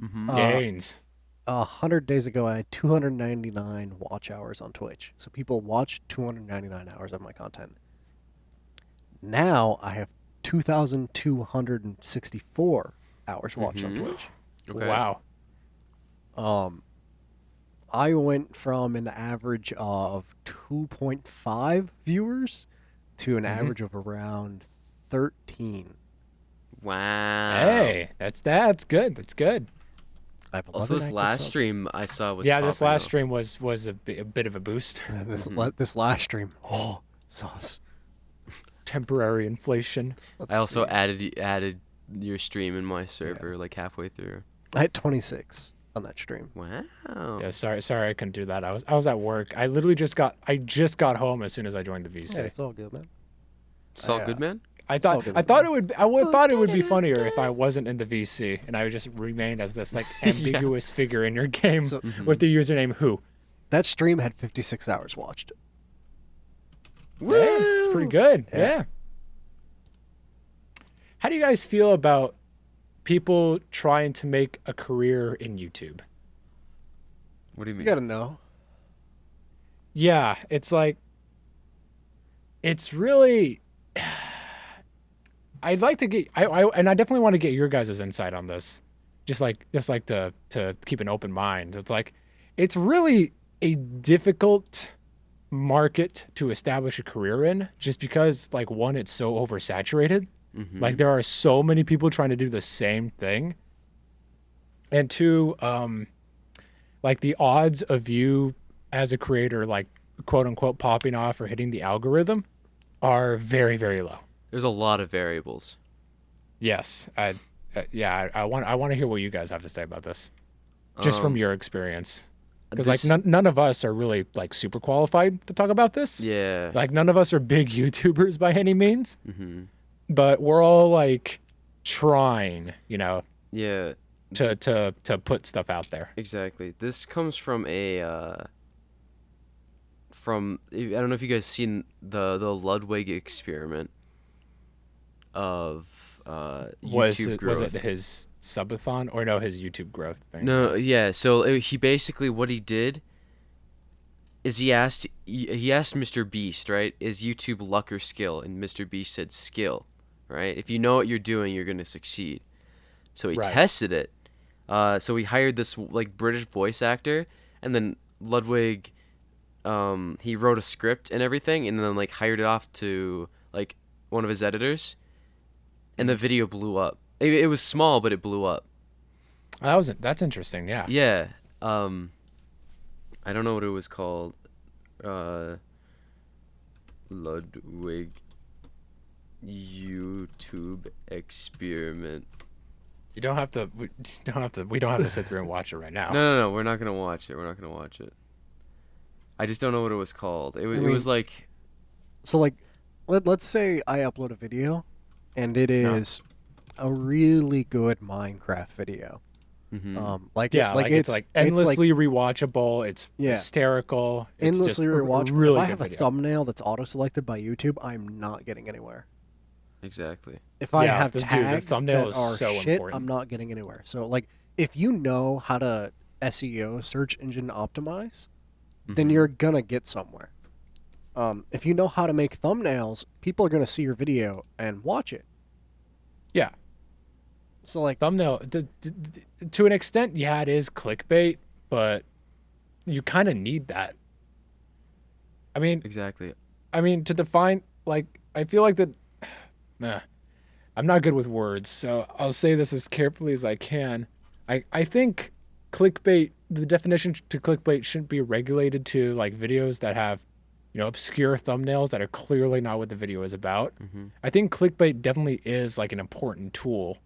B: Mm-hmm.
A: Gains.
C: 100 days ago, I had 299 watch hours on Twitch. So people watched 299 hours of my content. Now I have 2,264 hours watched on
B: Mhm.
C: Twitch.
B: Okay.
A: Wow.
C: I went from an average of 2.5 viewers to an average of around 13.
B: Wow.
A: Hey, that's good. That's good.
C: I have
B: Also,
C: 11
B: this
C: active
B: last
C: subs.
B: stream I saw was
A: Yeah, this
B: popping
A: last
B: off.
A: stream was a bit of a boost.
C: This last stream, oh, sauce.
A: Temporary inflation.
C: Let's
B: I also
C: see.
B: added your stream in my server like halfway through.
C: I had 26 on that stream.
B: Wow.
A: Yeah, sorry I couldn't do that. I was at work. I literally just got home as soon as I joined the VC.
C: Yeah, it's all good, man.
B: It's all
C: Yeah.
B: good, man.
A: I
C: all
A: thought
C: good
A: I
C: with
A: thought
C: me.
A: it would thought it would be funnier if I wasn't in the VC and I would just remain as this like ambiguous figure in your game
C: So-
A: with the username who.
C: That stream had 56 hours watched.
A: Yeah, it's pretty good. Yeah. How do you guys feel about people trying to make a career in YouTube?
B: What do you
C: You
B: mean?
C: gotta know.
A: Yeah, it's like it's really I'd like to get I definitely want to get your guys' insight on this. Just like to keep an open mind. It's like it's really a difficult market to establish a career in just because like one, it's so oversaturated. Like there are so many people trying to do the same thing. And two, like the odds of you as a creator like quote unquote popping off or hitting the algorithm are very, very low.
B: There's a lot of variables.
A: Yes. I want to hear what you guys have to say about this. Just from your experience. Because like
B: this-
A: none of us are really like super qualified to talk about this.
B: Yeah.
A: Like none of us are big YouTubers by any means,
B: Mm-hmm.
A: but we're all like trying, you know,
B: Yeah.
A: to put stuff out there.
B: Exactly. This comes from a from I don't know if you guys seen the Ludwig experiment of YouTube growth.
A: Was it his subathon or no, his YouTube growth thing?
B: No, yeah. So he basically what he did is he asked Mr. Beast, right? Is YouTube luck or skill? And Mr. Beast said skill, right? If you know what you're doing, you're gonna succeed. So he
A: Right.
B: tested it. So he hired this like British voice actor, and then Ludwig, he wrote a script and everything, and then like hired it off to like one of his editors, and the video blew up. It was small, but it blew up.
A: That's interesting. Yeah.
B: Yeah. I don't know what it was called. Ludwig YouTube experiment.
A: You don't have to. We don't have to sit through and watch it right now.
B: No. We're not gonna watch it. I just don't know what it was called. It
C: mean-
B: was like
C: So like, let's say I upload a video, and it is a really good Minecraft video. Like
A: Yeah, like it's like endlessly rewatchable. It's
C: Yeah.
A: hysterical. It's
C: endlessly
A: just a
C: rewatchable.
A: Really
C: if I
A: good
C: have a
A: video.
C: thumbnail that's auto-selected by YouTube, I'm not getting anywhere.
B: exactly.
C: If I
A: Yeah,
C: have
A: the
C: tags
A: thumbnail
C: that
A: is
C: are
A: so
C: shit,
A: important.
C: I'm not getting anywhere. So like, if you know how to SEO, search engine optimize, then you're gonna get somewhere. If you know how to make thumbnails, people are gonna see your video and watch it.
A: Yeah.
C: So like,
A: Thumbnail to an extent, yeah, it is clickbait, but you kind of need that. I mean,
B: Exactly.
A: to define like I feel like that. I'm not good with words, so I'll say this as carefully as I can. I think clickbait, the definition to clickbait shouldn't be regulated to like videos that have, obscure thumbnails that are clearly not what the video is about. I think clickbait definitely is like an important tool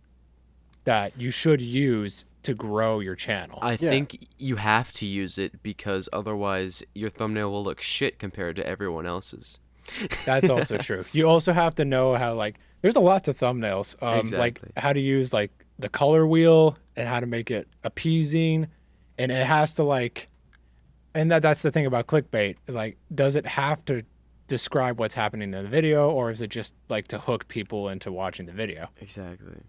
A: that you should use to grow your channel.
B: I think you have to use it because otherwise your thumbnail will look shit compared to everyone else's.
A: That's also true. You also have to know how like there's a lot to thumbnails. Like
B: Exactly.
A: how to use like the color wheel and how to make it appeasing, and it has to like, and that's the thing about clickbait. Like, does it have to describe what's happening in the video, or is it just like to hook people into watching the video?
B: Exactly.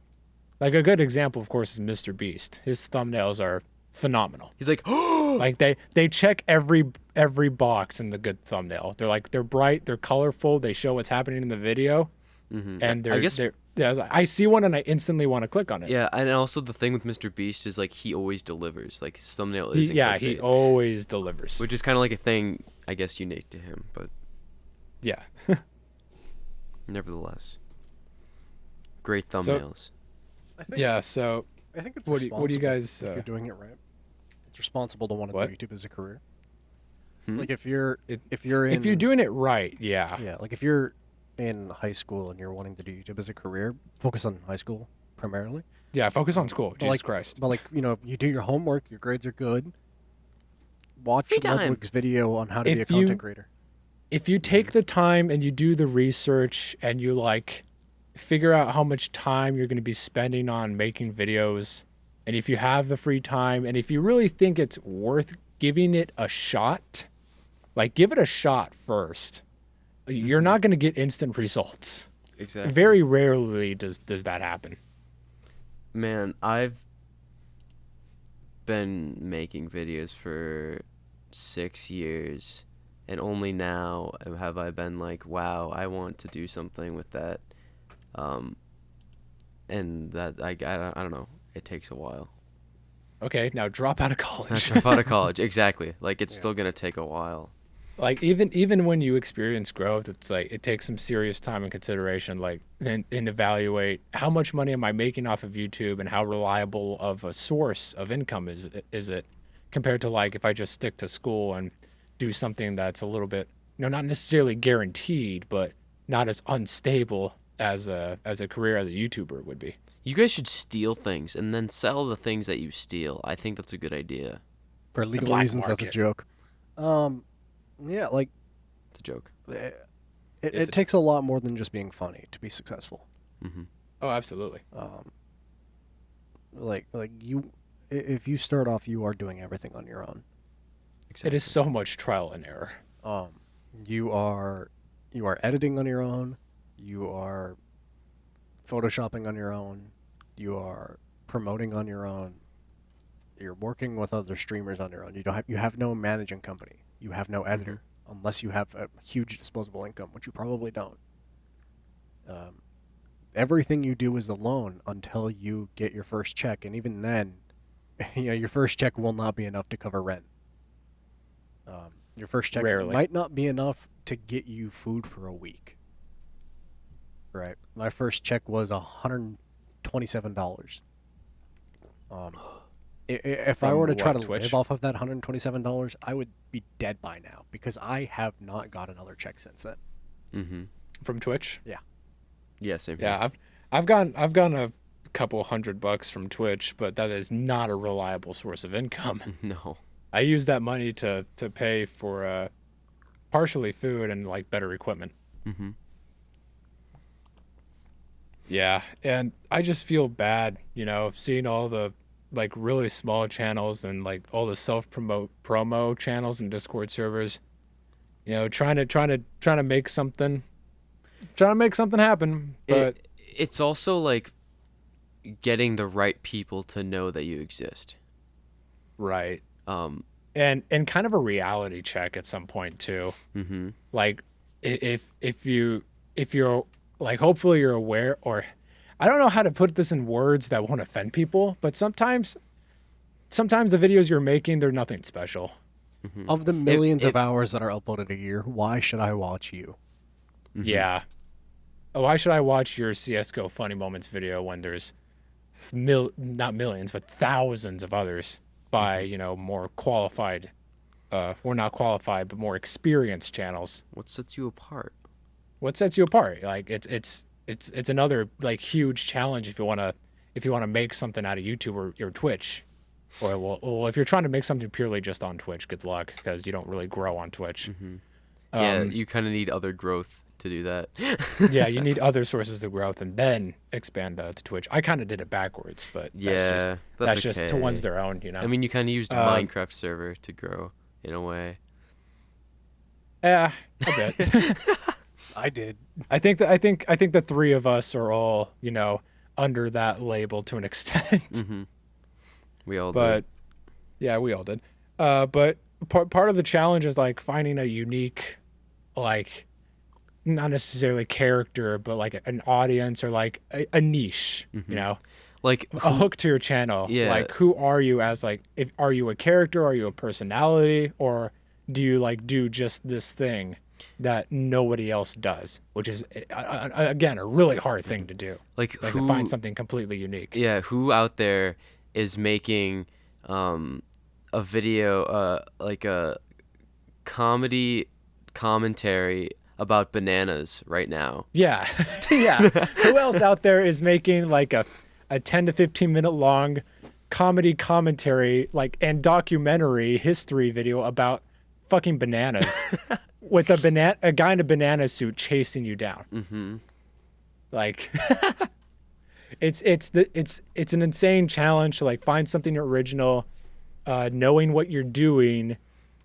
A: Like a good example, of course, is Mr. Beast. His thumbnails are phenomenal.
B: He's like, oh,
A: Like they check every box in the good thumbnail. They're bright, they're colorful, they show what's happening in the video, and
B: I guess-
A: I see one and I instantly want to click on it.
B: yeah. And also the thing with Mr. Beast is like he always delivers. Like his thumbnail is
A: He always delivers.
B: which is kind of like a thing, I guess, unique to him, but
A: Yeah.
B: nevertheless, great thumbnails.
C: I think,
A: Yeah. So
C: I think it's
A: what do you
C: responsible
A: guys,
C: if you're doing it right. It's responsible to want to
A: What?
C: do YouTube as a career.
B: Hmm?
C: Like if you're
A: It-
C: if you're in
A: if you're doing it right, yeah.
C: yeah, like if you're in high school and you're wanting to do YouTube as a career, focus on high school primarily.
A: Yeah. Focus on school. Jesus
C: like,
A: Christ.
C: But like, you do your homework, your grades are good. Watch
B: Free time.
C: Ludwig's video on how to be a
A: If you-
C: content creator.
A: If you take the time and you do the research and you like figure out how much time you're going to be spending on making videos, and if you have the free time, and if you really think it's worth giving it a shot, like give it a shot first. You're not going to get instant results.
B: Exactly.
A: Very rarely does that happen.
B: Man, I've been making videos for 6 years, and only now have I been like, wow, I want to do something with that. And that I don't know. It takes a while.
A: Okay, now drop out of
B: Not
A: college.
B: drop out of college, exactly. Like it's still gonna take a while.
A: Like even when you experience growth, it's like it takes some serious time and consideration, like and evaluate how much money am I making off of YouTube and how reliable of a source of income is it compared to like if I just stick to school and do something that's a little bit, not necessarily guaranteed, but not as unstable as a career as a YouTuber would be.
B: You guys should steal things and then sell the things that you steal. I think that's a good idea.
C: For legal
A: black
C: reasons, that's a
A: market.
C: joke. Yeah, like
B: It's a joke.
C: it takes a lot more than just being funny to be successful.
A: Oh, absolutely.
C: Like you, if you start off, you are doing everything on your own.
B: Exactly.
A: It is so much trial and error.
C: You are editing on your own. You are photoshopping on your own. You are promoting on your own. You're working with other streamers on your own. You have no managing company. You have no editor unless you have a huge disposable income, which you probably don't. Everything you do is alone until you get your first check, and even then, your first check will not be enough to cover rent. Your first check
A: Rarely.
C: might not be enough to get you food for a week. Right. My first check was $127. If I
A: From
C: were to try
A: what,
C: to
A: Twitch?
C: live off of that $127, I would be dead by now because I have not got another check since then.
B: Mm-hmm.
A: From Twitch?
B: Yeah, same here.
A: Yeah, I've gotten a couple $100 from Twitch, but that is not a reliable source of income.
B: No.
A: I use that money to pay for partially food and like better equipment.
B: Mm-hmm.
A: Yeah, and I just feel bad, seeing all the like really small channels and like all the promo channels and Discord servers, trying to make something happen, but
B: It's also like getting the right people to know that you exist.
A: right.
B: Um,
A: And kind of a reality check at some point too.
B: mm-hmm.
A: Like if you're like, hopefully you're aware, or I don't know how to put this in words that won't offend people, but sometimes the videos you're making, they're nothing special.
C: Of the millions
B: if-
C: of hours that are uploaded a year, why should I watch you?
A: Yeah. why should I watch your CS:GO funny moments video when there's not millions but thousands of others by more qualified, or not qualified but more experienced channels?
B: What sets you apart?
A: What sets you apart? Like it's another like huge challenge if you wanna make something out of YouTube or Twitch. Or well, if you're trying to make something purely just on Twitch, good luck, because you don't really grow on Twitch.
B: Yeah, you kind of need other growth to do that.
A: Yeah, you need other sources of growth and then expand to Twitch. I kind of did it backwards, but
B: Yeah,
A: that's just to
B: okay.
A: one's their own, you know.
B: I mean, you kind of used a Minecraft server to grow in a way.
A: Yeah, a bit.
C: I did.
A: I think the three of us are all under that label to an extent.
B: We all
A: But yeah, we all did. But part of the challenge is like finding a unique, like, not necessarily character, but like an audience or like a niche,
B: like
A: a hook to your channel.
B: Yeah.
A: Like, who are you as like, are you a character? Are you a personality? Or do you like do just this thing that nobody else does? Which is, again, a really hard thing to do.
B: like
A: Like
B: who
A: to find something completely unique.
B: yeah, who out there is making a video like a comedy commentary about bananas right now?
A: Yeah. Yeah. Who else out there is making like a 10 to 15 minute long comedy commentary like and documentary history video about fucking bananas with a guy in a banana suit chasing you down? Like it's an insane challenge to like find something original, knowing what you're doing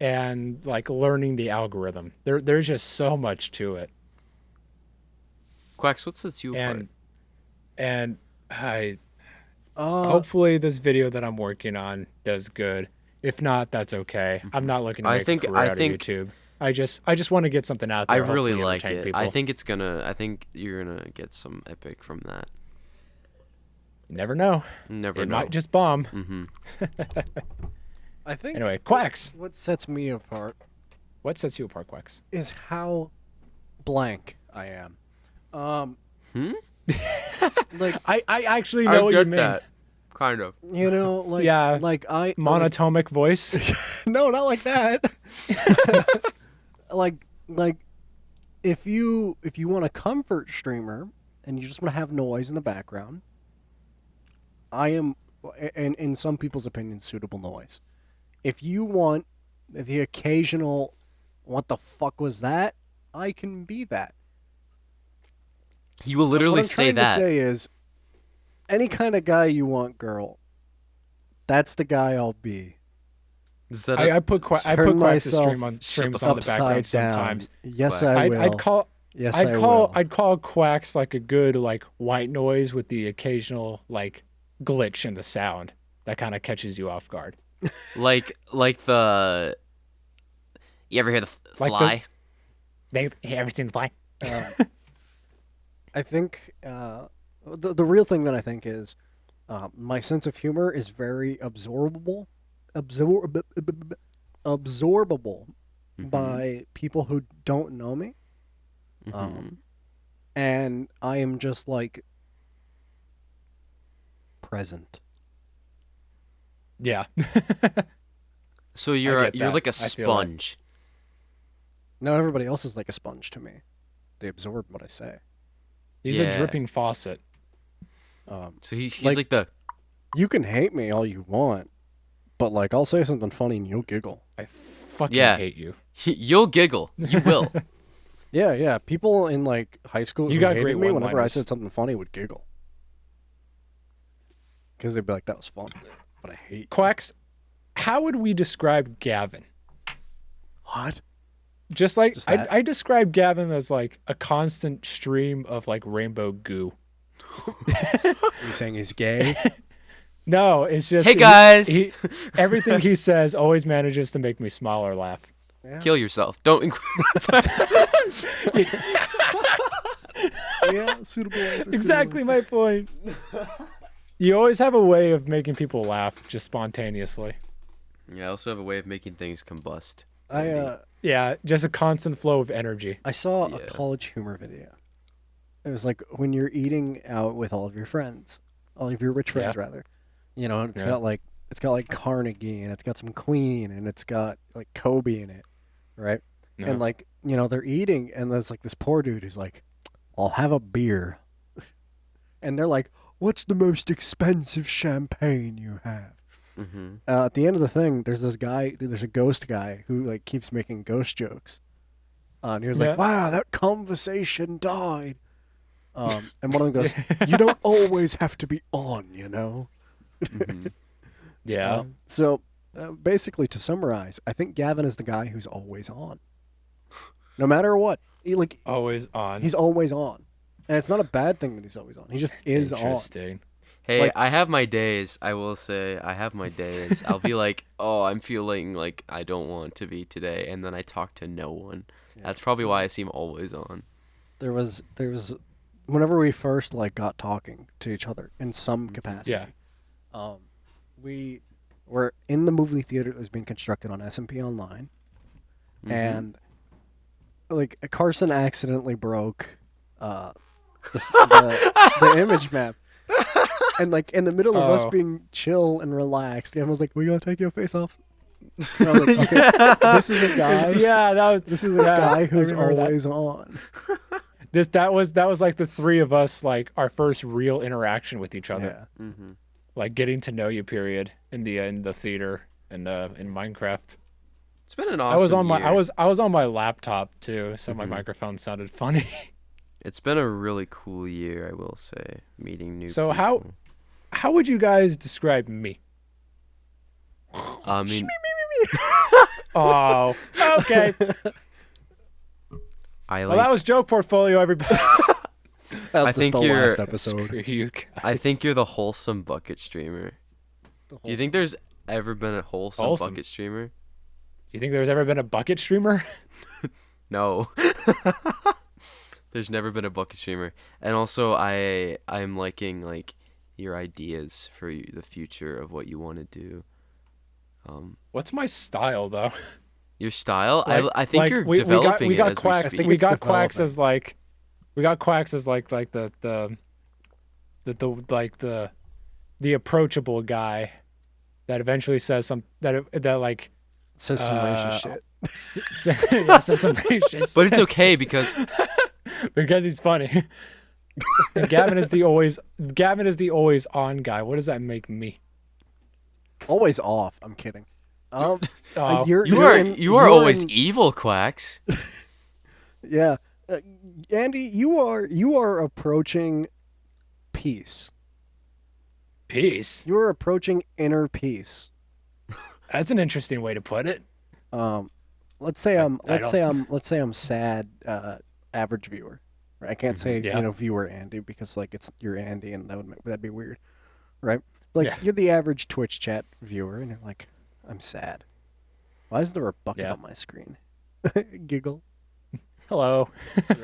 A: and like learning the algorithm. There's just so much to it.
B: Quacks, what sets you apart?
A: And I hopefully this video that I'm working on does good. If not, that's okay. I'm not looking to make a career out of YouTube. I just want to get something out
B: I
A: there.
B: really
A: hopefully
B: like
A: entertain
B: it.
A: people.
B: I think you're gonna get some epic from that.
A: You never know.
B: Never
A: It
B: know.
A: might just bomb.
C: I think
A: Anyway, Quacks.
C: what sets me apart
A: What sets you apart, Quacks?
C: is how blank I am. Like,
A: I actually know what you mean.
B: Kind of.
C: like,
A: Yeah.
C: like I
A: Monotonic voice.
C: no, not like that. like if you want a comfort streamer and you just want to have noise in the background, I am, and in some people's opinions, suitable noise. If you want the occasional, what the fuck was that? I can be that.
B: He will literally
C: what I'm
B: say
C: trying
B: that.
C: to say is, any kind of guy you want, girl, that's the guy I'll be.
B: Is that
A: I put Quacks'
C: Turn
A: stream on
C: myself
A: streams on the background
C: upside down.
A: sometimes.
C: Yes,
B: Quack.
C: I will.
A: I'd call Quacks like a good like white noise with the occasional like glitch in the sound that kind of catches you off guard.
B: like the? You ever hear the
A: Like
B: fly?
A: Have you ever seen the fly?
C: I think the real thing that I think is my sense of humor is very absorbable by people who don't know me. And I am just like present.
A: Yeah.
B: So you're
A: get
B: you're
A: that.
B: like a
A: I feel like-
B: sponge.
C: No, everybody else is like a sponge to me. They absorb what I say.
A: He's
B: Yeah.
A: a dripping faucet.
B: So he's
C: Like-
B: like the.
C: You can hate me all you want, but like I'll say something funny and you'll giggle.
A: I fucking
B: Yeah.
A: hate you.
B: You'll giggle. You will.
C: Yeah. People in like high school
A: You
C: who
A: got
C: hated
A: great
C: me whenever I
A: one-liners.
C: said something funny would giggle. Because they'd be like, that was fun. But I hate you.
A: Quacks, how would we describe Gavin?
C: What?
A: Just like
C: Just that?
A: I describe Gavin as like a constant stream of like rainbow goo.
C: Are you saying he's gay?
A: No, it's just
B: Hey, guys!
A: everything he says always manages to make me smile or laugh.
B: Kill yourself. Don't include.
C: Yeah, suitable answer.
A: Exactly my point. You always have a way of making people laugh just spontaneously.
B: Yeah, I also have a way of making things combust.
C: I
A: Yeah, just a constant flow of energy.
C: saw a
B: Yeah.
C: college humor video It was like when you're eating out with all of your friends, all of your rich friends
A: Yeah.
C: rather. And it's
A: Yeah.
C: got like Carnegie and it's got some Queen and it's got like Kobe in it, right?
A: No.
C: And like they're eating and there's like this poor dude who's like, "I'll have a beer," and they're like, "What's the most expensive champagne you have?"
B: Mm-hmm.
C: At the end of the thing, there's a ghost guy who like keeps making ghost jokes. And he was
A: Yeah.
C: like, "Wow, that conversation died." And one of them goes, "You don't always have to be on, you know."
B: Mm-hmm.
A: Yeah.
C: So basically, to summarize, I think Gavin is the guy who's always on, no matter what.
A: Always on.
C: He's always on, and it's not a bad thing that he's always on. He just is on.
A: Interesting.
B: Hey,
C: Like-
B: I have my days. I will say I have my days. I'll be like, oh, I'm feeling like I don't want to be today, and then I talk to no one. That's probably why I seem always on.
C: There was whenever we first like got talking to each other in some capacity.
A: Yeah.
C: We were in the movie theater that was being constructed on S&P Online,
B: Mhm.
C: and like Carson accidentally broke the image map, and like in the middle of us
A: Oh.
C: being chill and relaxed, Gavin was like, "We gotta take your face off." And I was like, "Okay, this is a guy.
A: Yeah, that was.
C: This is a guy who's
A: remember that.
C: always on."
A: That was like the three of us, like our first real interaction with each other,
C: Yeah.
B: Mm-hmm.
A: like getting to know you. Period. In the theater and in Minecraft.
B: It's been an awesome
A: I was on my
B: year.
A: I was on my laptop too, so my
B: Mhm.
A: microphone sounded funny.
B: It's been a really cool year, I will say, meeting new
A: So
B: people.
A: how would you guys describe me?
B: I mean,
A: Oh, okay.
B: I
A: Well, that
B: like.
A: was joke portfolio, everybody.
B: I think
C: the
B: you're-
C: last
A: Screw
C: episode.
A: you guys.
B: I think you're the wholesome bucket streamer. Do you think there's ever been a wholesome bucket streamer?
A: You think there's ever been a bucket streamer?
B: No. There's never been a bucket streamer. And also I'm liking like your ideas for the future of what you want to do.
A: What's my style though?
B: Your style?
A: Like-
B: I think
A: like,
B: you're
A: we
B: developing
A: we got
B: it as
A: quacks.
B: we speak.
A: We
C: it's
A: got quacks
C: developing.
A: as like, we got quacks as like the approachable guy that eventually says that like
C: says some racist shit.
A: says some racist
B: But it's okay because
A: because he's funny. And Gavin is the always on guy. What does that make me?
C: Always off. I'm kidding.
A: Oh,
C: You're
B: you are always
C: in-
B: evil, Quacks.
C: Yeah, Andy, you are approaching peace.
A: peace.
C: You are approaching inner peace.
A: That's an interesting way to put it.
C: Let's say I'm
A: I
C: let's say I'm sad. Average viewer. Right? I can't say
A: yeah.
C: viewer Andy because like you're Andy and that'd be weird, right? Like
A: Yeah.
C: you're the average Twitch chat viewer and you're like, I'm sad. Why is there a bucket
A: Yeah.
C: on my screen? Giggle.
A: Hello.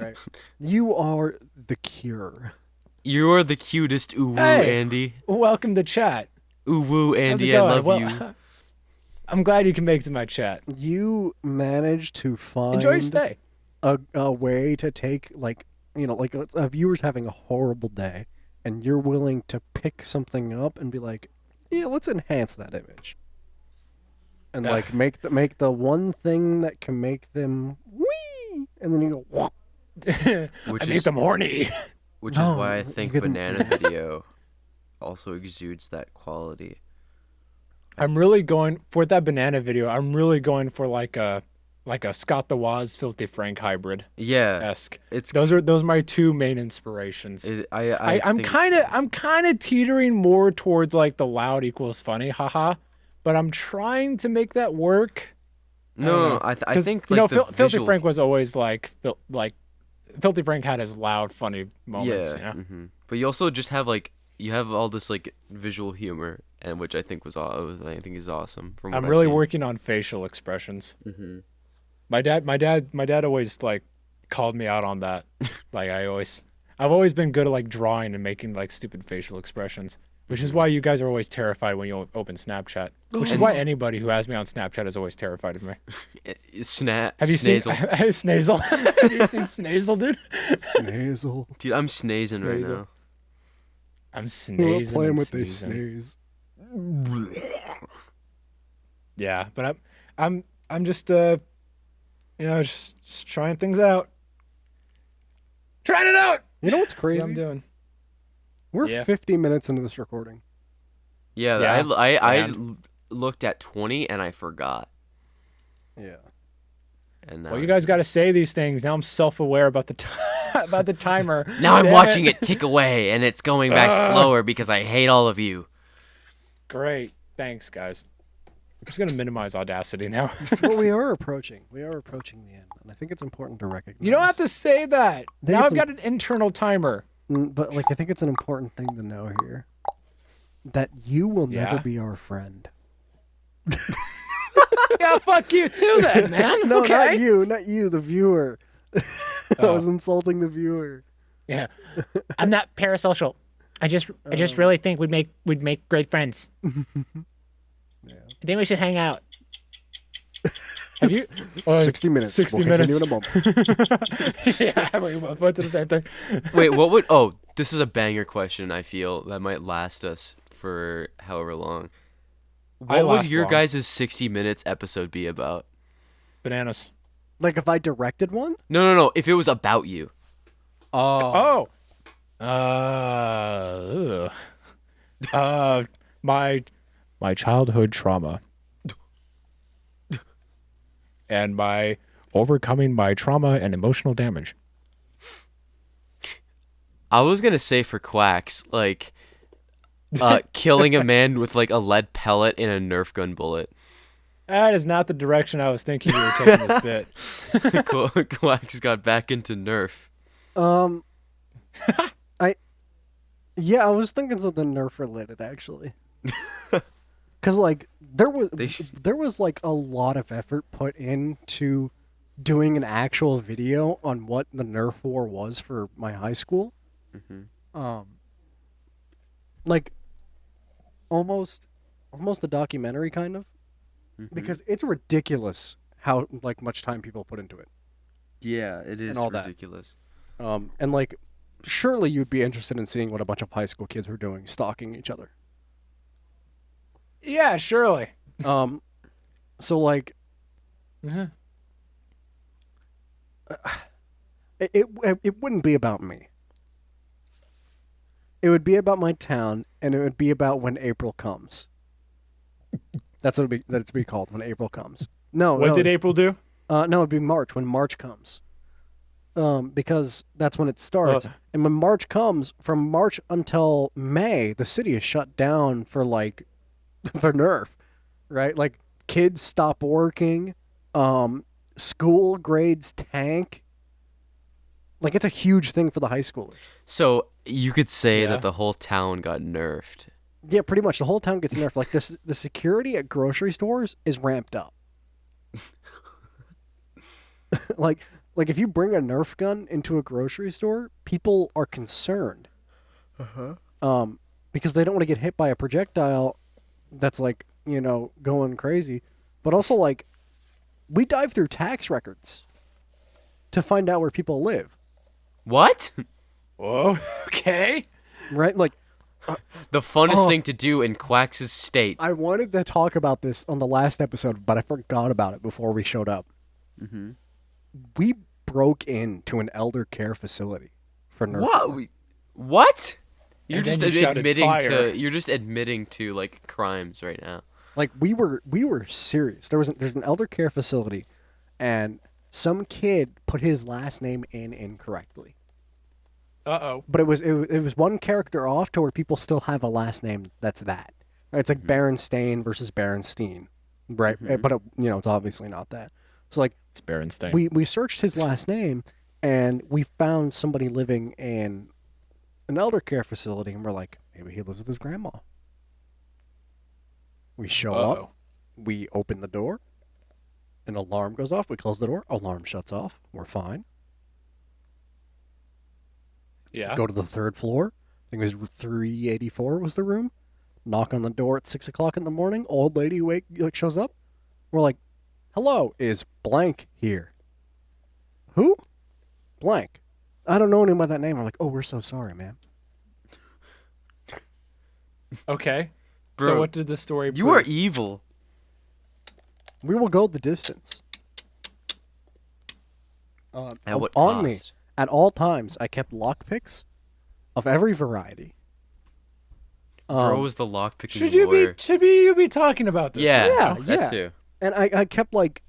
C: Right. You are the cure.
B: You are the cutest ooh woo,
A: Hey.
B: Andy.
A: Welcome to chat.
B: Ooh woo,
A: How's it
B: Andy. I
A: going?
B: love
A: Well,
B: you.
A: I'm glad you can make it to my chat.
C: You managed to find
A: Enjoy your stay.
C: a way to take like a viewer's having a horrible day and you're willing to pick something up and be like, yeah, let's enhance that image and like make the one thing that can make them wee, and then you go whoop.
B: Which
A: I
B: is
A: make them horny.
B: which
C: No,
B: is why I
C: you
B: think
C: couldn't-
B: Banana Video also exudes that quality.
A: I'm really going for that banana video. I'm really going for like a Scott the Woz Filthy Frank hybrid
B: Yeah,
A: esque.
B: it's
A: Those are my two main inspirations. I'm
B: think-
A: kind of teetering more towards like the loud equals funny, haha. But I'm trying to make that work.
B: no. I
A: 'Cause,
B: think
A: you
B: like
A: know,
B: the
A: Filthy
B: visual,
A: Frank was always like Filthy Frank had his loud, funny moments.
B: yeah.
A: You know?
B: Mhm. But you also just have like you have all this like visual humor, and which I think I think is awesome. From what
A: I'm
B: I've
A: really
B: seen.
A: working on facial expressions.
B: Mhm.
A: My dad always like called me out on that. Like I've always been good at like drawing and making like stupid facial expressions. Which is why you guys are always terrified when you open Snapchat. Which is why anybody who has me on Snapchat is always terrified of me.
B: Have
A: you seen
B: Snazel.
A: Snazel? Have you seen Snazel, dude?
C: Snazel.
B: Dude, I'm snazing right
A: Snazel.
B: now.
A: I'm
C: We're
A: snazing.
C: playing
A: and
C: with they
A: sneezing.
C: sneeze.
A: Yeah, but I'm just just trying things out. Trying it out.
C: You know what's
A: That's
C: crazy?
A: what I'm doing.
C: We're
A: Yeah.
C: 50 minutes into this recording.
B: Yeah,
A: Yeah,
B: I
A: man.
B: looked at 20 and I forgot.
C: Yeah.
B: And now
A: Well, you guys got to say these things. Now I'm self-aware about the about the timer.
B: now I'm
A: Damn
B: watching it tick away, and it's going back slower because I hate all of you.
A: Great. Thanks, guys. I'm just gonna minimize Audacity now.
C: But we are approaching. We are approaching the end, and I think it's important to recognize.
A: You don't have to say that.
C: think
A: Now
C: it's
A: I've got an internal timer.
C: But like, I think it's an important thing to know here that you will never
A: Yeah?
C: be our friend.
A: Yeah, fuck you too, then, man.
C: No,
A: okay.
C: not you, the viewer. I was insulting the viewer.
A: Yeah. I'm not parasocial. I just really think we'd make great friends. I think we should hang out. Have you?
C: 60 minutes.
A: 60
C: we'll
A: minutes.
C: continue in a moment.
A: Yeah, we went to the same thing.
B: Wait, what would? Oh, this is a banger question. I feel that might last us for however long.
A: I
B: What would
A: last
B: your
A: long.
B: guys' 60 minutes episode be about?
A: Bananas.
C: Like if I directed one?
B: No. If it was about you.
A: Oh. My childhood trauma. And my overcoming my trauma and emotional damage.
B: I was gonna say for quacks, like, killing a man with like a lead pellet and a Nerf gun bullet.
A: That is not the direction I was thinking you were taking this bit.
B: Quacks got back into Nerf.
C: Yeah, I was thinking something Nerf related actually. Cause like there was like a lot of effort put into doing an actual video on what the Nerf war was for my high school. Like almost a documentary kind of, because it's ridiculous how like much time people put into it.
B: Yeah, it is
C: And all that.
B: ridiculous.
C: And like surely you'd be interested in seeing what a bunch of high school kids were doing, stalking each other.
A: Yeah, surely.
C: So like
A: Mhm.
C: it wouldn't be about me. It would be about my town, and it would be about when April comes. That's what it'd be called, when April comes. No,
A: What
C: no,
A: did April do?
C: no, it'd be March, when March comes. Because that's when it starts. And when March comes, from March until May, the city is shut down for like for Nerf, right? Like kids stop working, school grades tank. Like it's a huge thing for the high schoolers.
B: So you could say
A: Yeah.
B: that the whole town got nerfed.
C: Yeah, pretty much the whole town gets nerfed. Like this, the security at grocery stores is ramped up. like if you bring a Nerf gun into a grocery store, people are concerned. Because they don't want to get hit by a projectile that's like, going crazy. But also like we dive through tax records to find out where people live,
B: What?
A: Whoa, okay.
C: right? Like
B: The funnest thing to do in Quacks' state.
C: I wanted to talk about this on the last episode, but I forgot about it before we showed up.
B: Mm-hmm.
C: We broke into an elder care facility for Nerf.
B: What? You're
A: And
B: just
A: then you shouted
B: admitting
A: fire.
B: you're just admitting to like crimes right now.
C: Like we were serious. There's an elder care facility, and some kid put his last name in incorrectly.
A: Uh-oh.
C: But it was one character off to where people still have a last name that's that. It's like Berenstain versus Berenstein, right? But it's obviously not that. So like
A: It's Berenstain.
C: we searched his last name, and we found somebody living in an elder care facility, and we're like, maybe he lives with his grandma. We show up, we open the door, an alarm goes off, we close the door, alarm shuts off, we're fine.
A: Yeah.
C: Go to the third floor, think it was 384 was the room. Knock on the door at 6 o'clock in the morning. Old lady shows up. We're like, hello, is blank here? Who? Blank. I don't know anyone by that name. We're like, oh, we're so sorry, ma'am.
A: Okay. So
B: Bro,
A: what did the story
B: You are
A: prove?
B: evil.
C: We will go the distance.
B: At what
C: on me,
B: cost?
C: at all times, I kept lockpicks of every variety.
B: Bro was the lockpicking
A: Should you
B: lawyer.
A: you be talking about this?
B: Yeah,
C: Yeah,
B: that
C: yeah.
B: too.
C: And I kept like,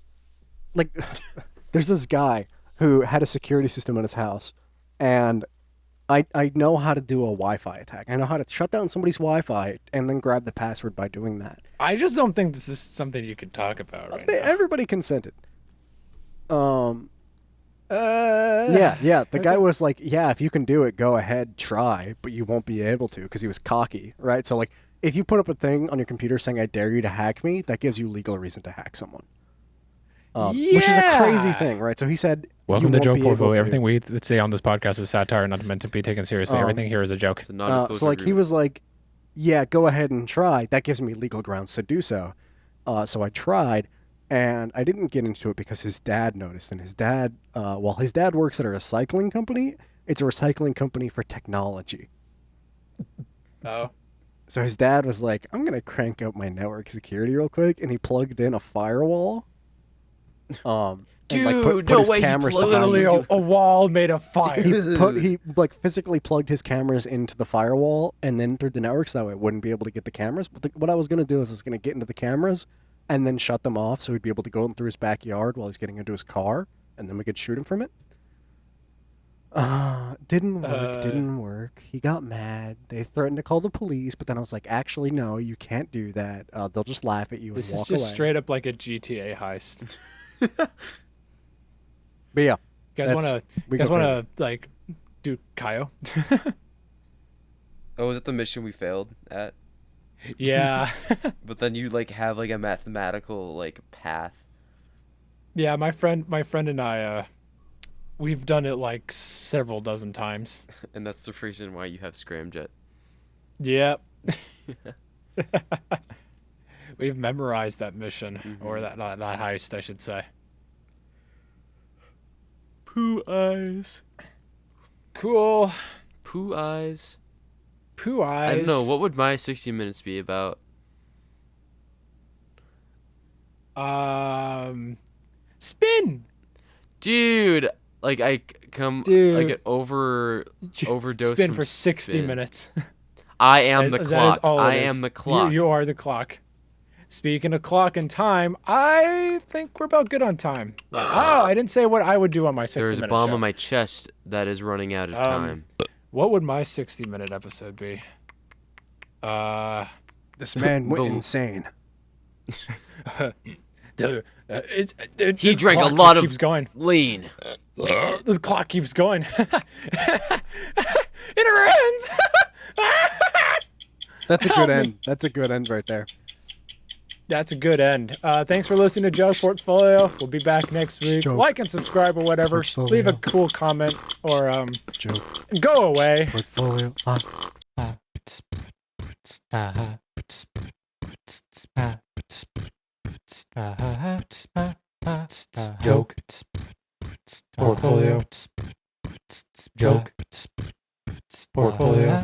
C: there's this guy who had a security system in his house, and I know how to do a Wi-Fi attack. I know how to shut down somebody's Wi-Fi and then grab the password by doing that.
A: I just don't think this is something you can talk about right now.
C: Everybody consented. Yeah. The guy was like, yeah, if you can do it, go ahead, try, but you won't be able to because he was cocky, right? So like, if you put up a thing on your computer saying "I dare you to hack me," that gives you legal reason to hack someone. Which is a crazy thing, right? So he said,
A: Welcome
C: you
A: to
C: won't
A: Joke
C: be able
A: Portfolio.
C: to.
A: Everything we say on this podcast is satire, not meant to be taken seriously. Everything here is a joke.
B: It's a non-disclosure
C: So like he
B: agreement.
C: was like, yeah, go ahead and try. That gives me legal grounds to do so. So I tried, and I didn't get into it because his dad noticed. And his dad, his dad works at a recycling company. It's a recycling company for technology.
A: Oh.
C: So his dad was like, I'm gonna crank up my network security real quick, and he plugged in a firewall. And like
B: Dude,
C: put
B: no
C: his
B: way he
C: cameras
B: plugged
C: behind
A: Literally
C: him.
A: a wall made of fire.
C: He like physically plugged his cameras into the firewall and then through the network so that way it wouldn't be able to get the cameras. But what I was gonna do is I was gonna get into the cameras and then shut them off so he'd be able to go in through his backyard while he's getting into his car, and then we could shoot him from it. Didn't work. He got mad. They threatened to call the police, but then I was like, actually, no, you can't do that. They'll just laugh at you
A: This
C: and
A: is
C: walk
A: just
C: away.
A: straight up like a GTA heist.
C: But yeah,
A: You guys
C: we
A: want
C: go
A: to like do Kaio?
B: Oh, was it the mission we failed at?
A: Yeah.
B: But then you like have like a mathematical like path.
A: Yeah, my friend and I we've done it like several dozen times.
B: And that's the reason why you have Scramjet.
A: Yep. We've memorized that mission or that heist, I should say.
B: Pooh eyes.
A: Cool.
B: Pooh eyes.
A: Pooh eyes.
B: I don't know. What would my 60 minutes be about?
A: Spin.
B: Dude, like I come,
A: Dude.
B: I get overdose.
A: Spin
B: from
A: for 60
B: spin.
A: minutes.
B: I am the
A: That is
B: clock.
A: all it
B: I
A: is.
B: am the clock.
A: You are the clock. Speaking of clock and time, I think we're about good on time. I didn't say what I would do on my 60
B: There is a
A: minute
B: bomb
A: show.
B: on my chest that is running out of time.
A: What would my 60-minute episode be?
C: This man went
B: The-
C: insane.
B: He drank a
A: clock
B: lot
A: just
B: of
A: keeps going.
B: lean.
A: The clock keeps going. It never ends.
C: That's a
A: Help
C: good
A: me.
C: end. That's a good end right there.
A: That's a good end. Thanks for listening to Joke Portfolio. We'll be back next week.
C: Joke
A: Like and subscribe or whatever.
C: Portfolio.
A: Leave a cool comment or
C: Joke
A: go away.
C: portfolio.
A: Joke Portfolio. Joke Portfolio.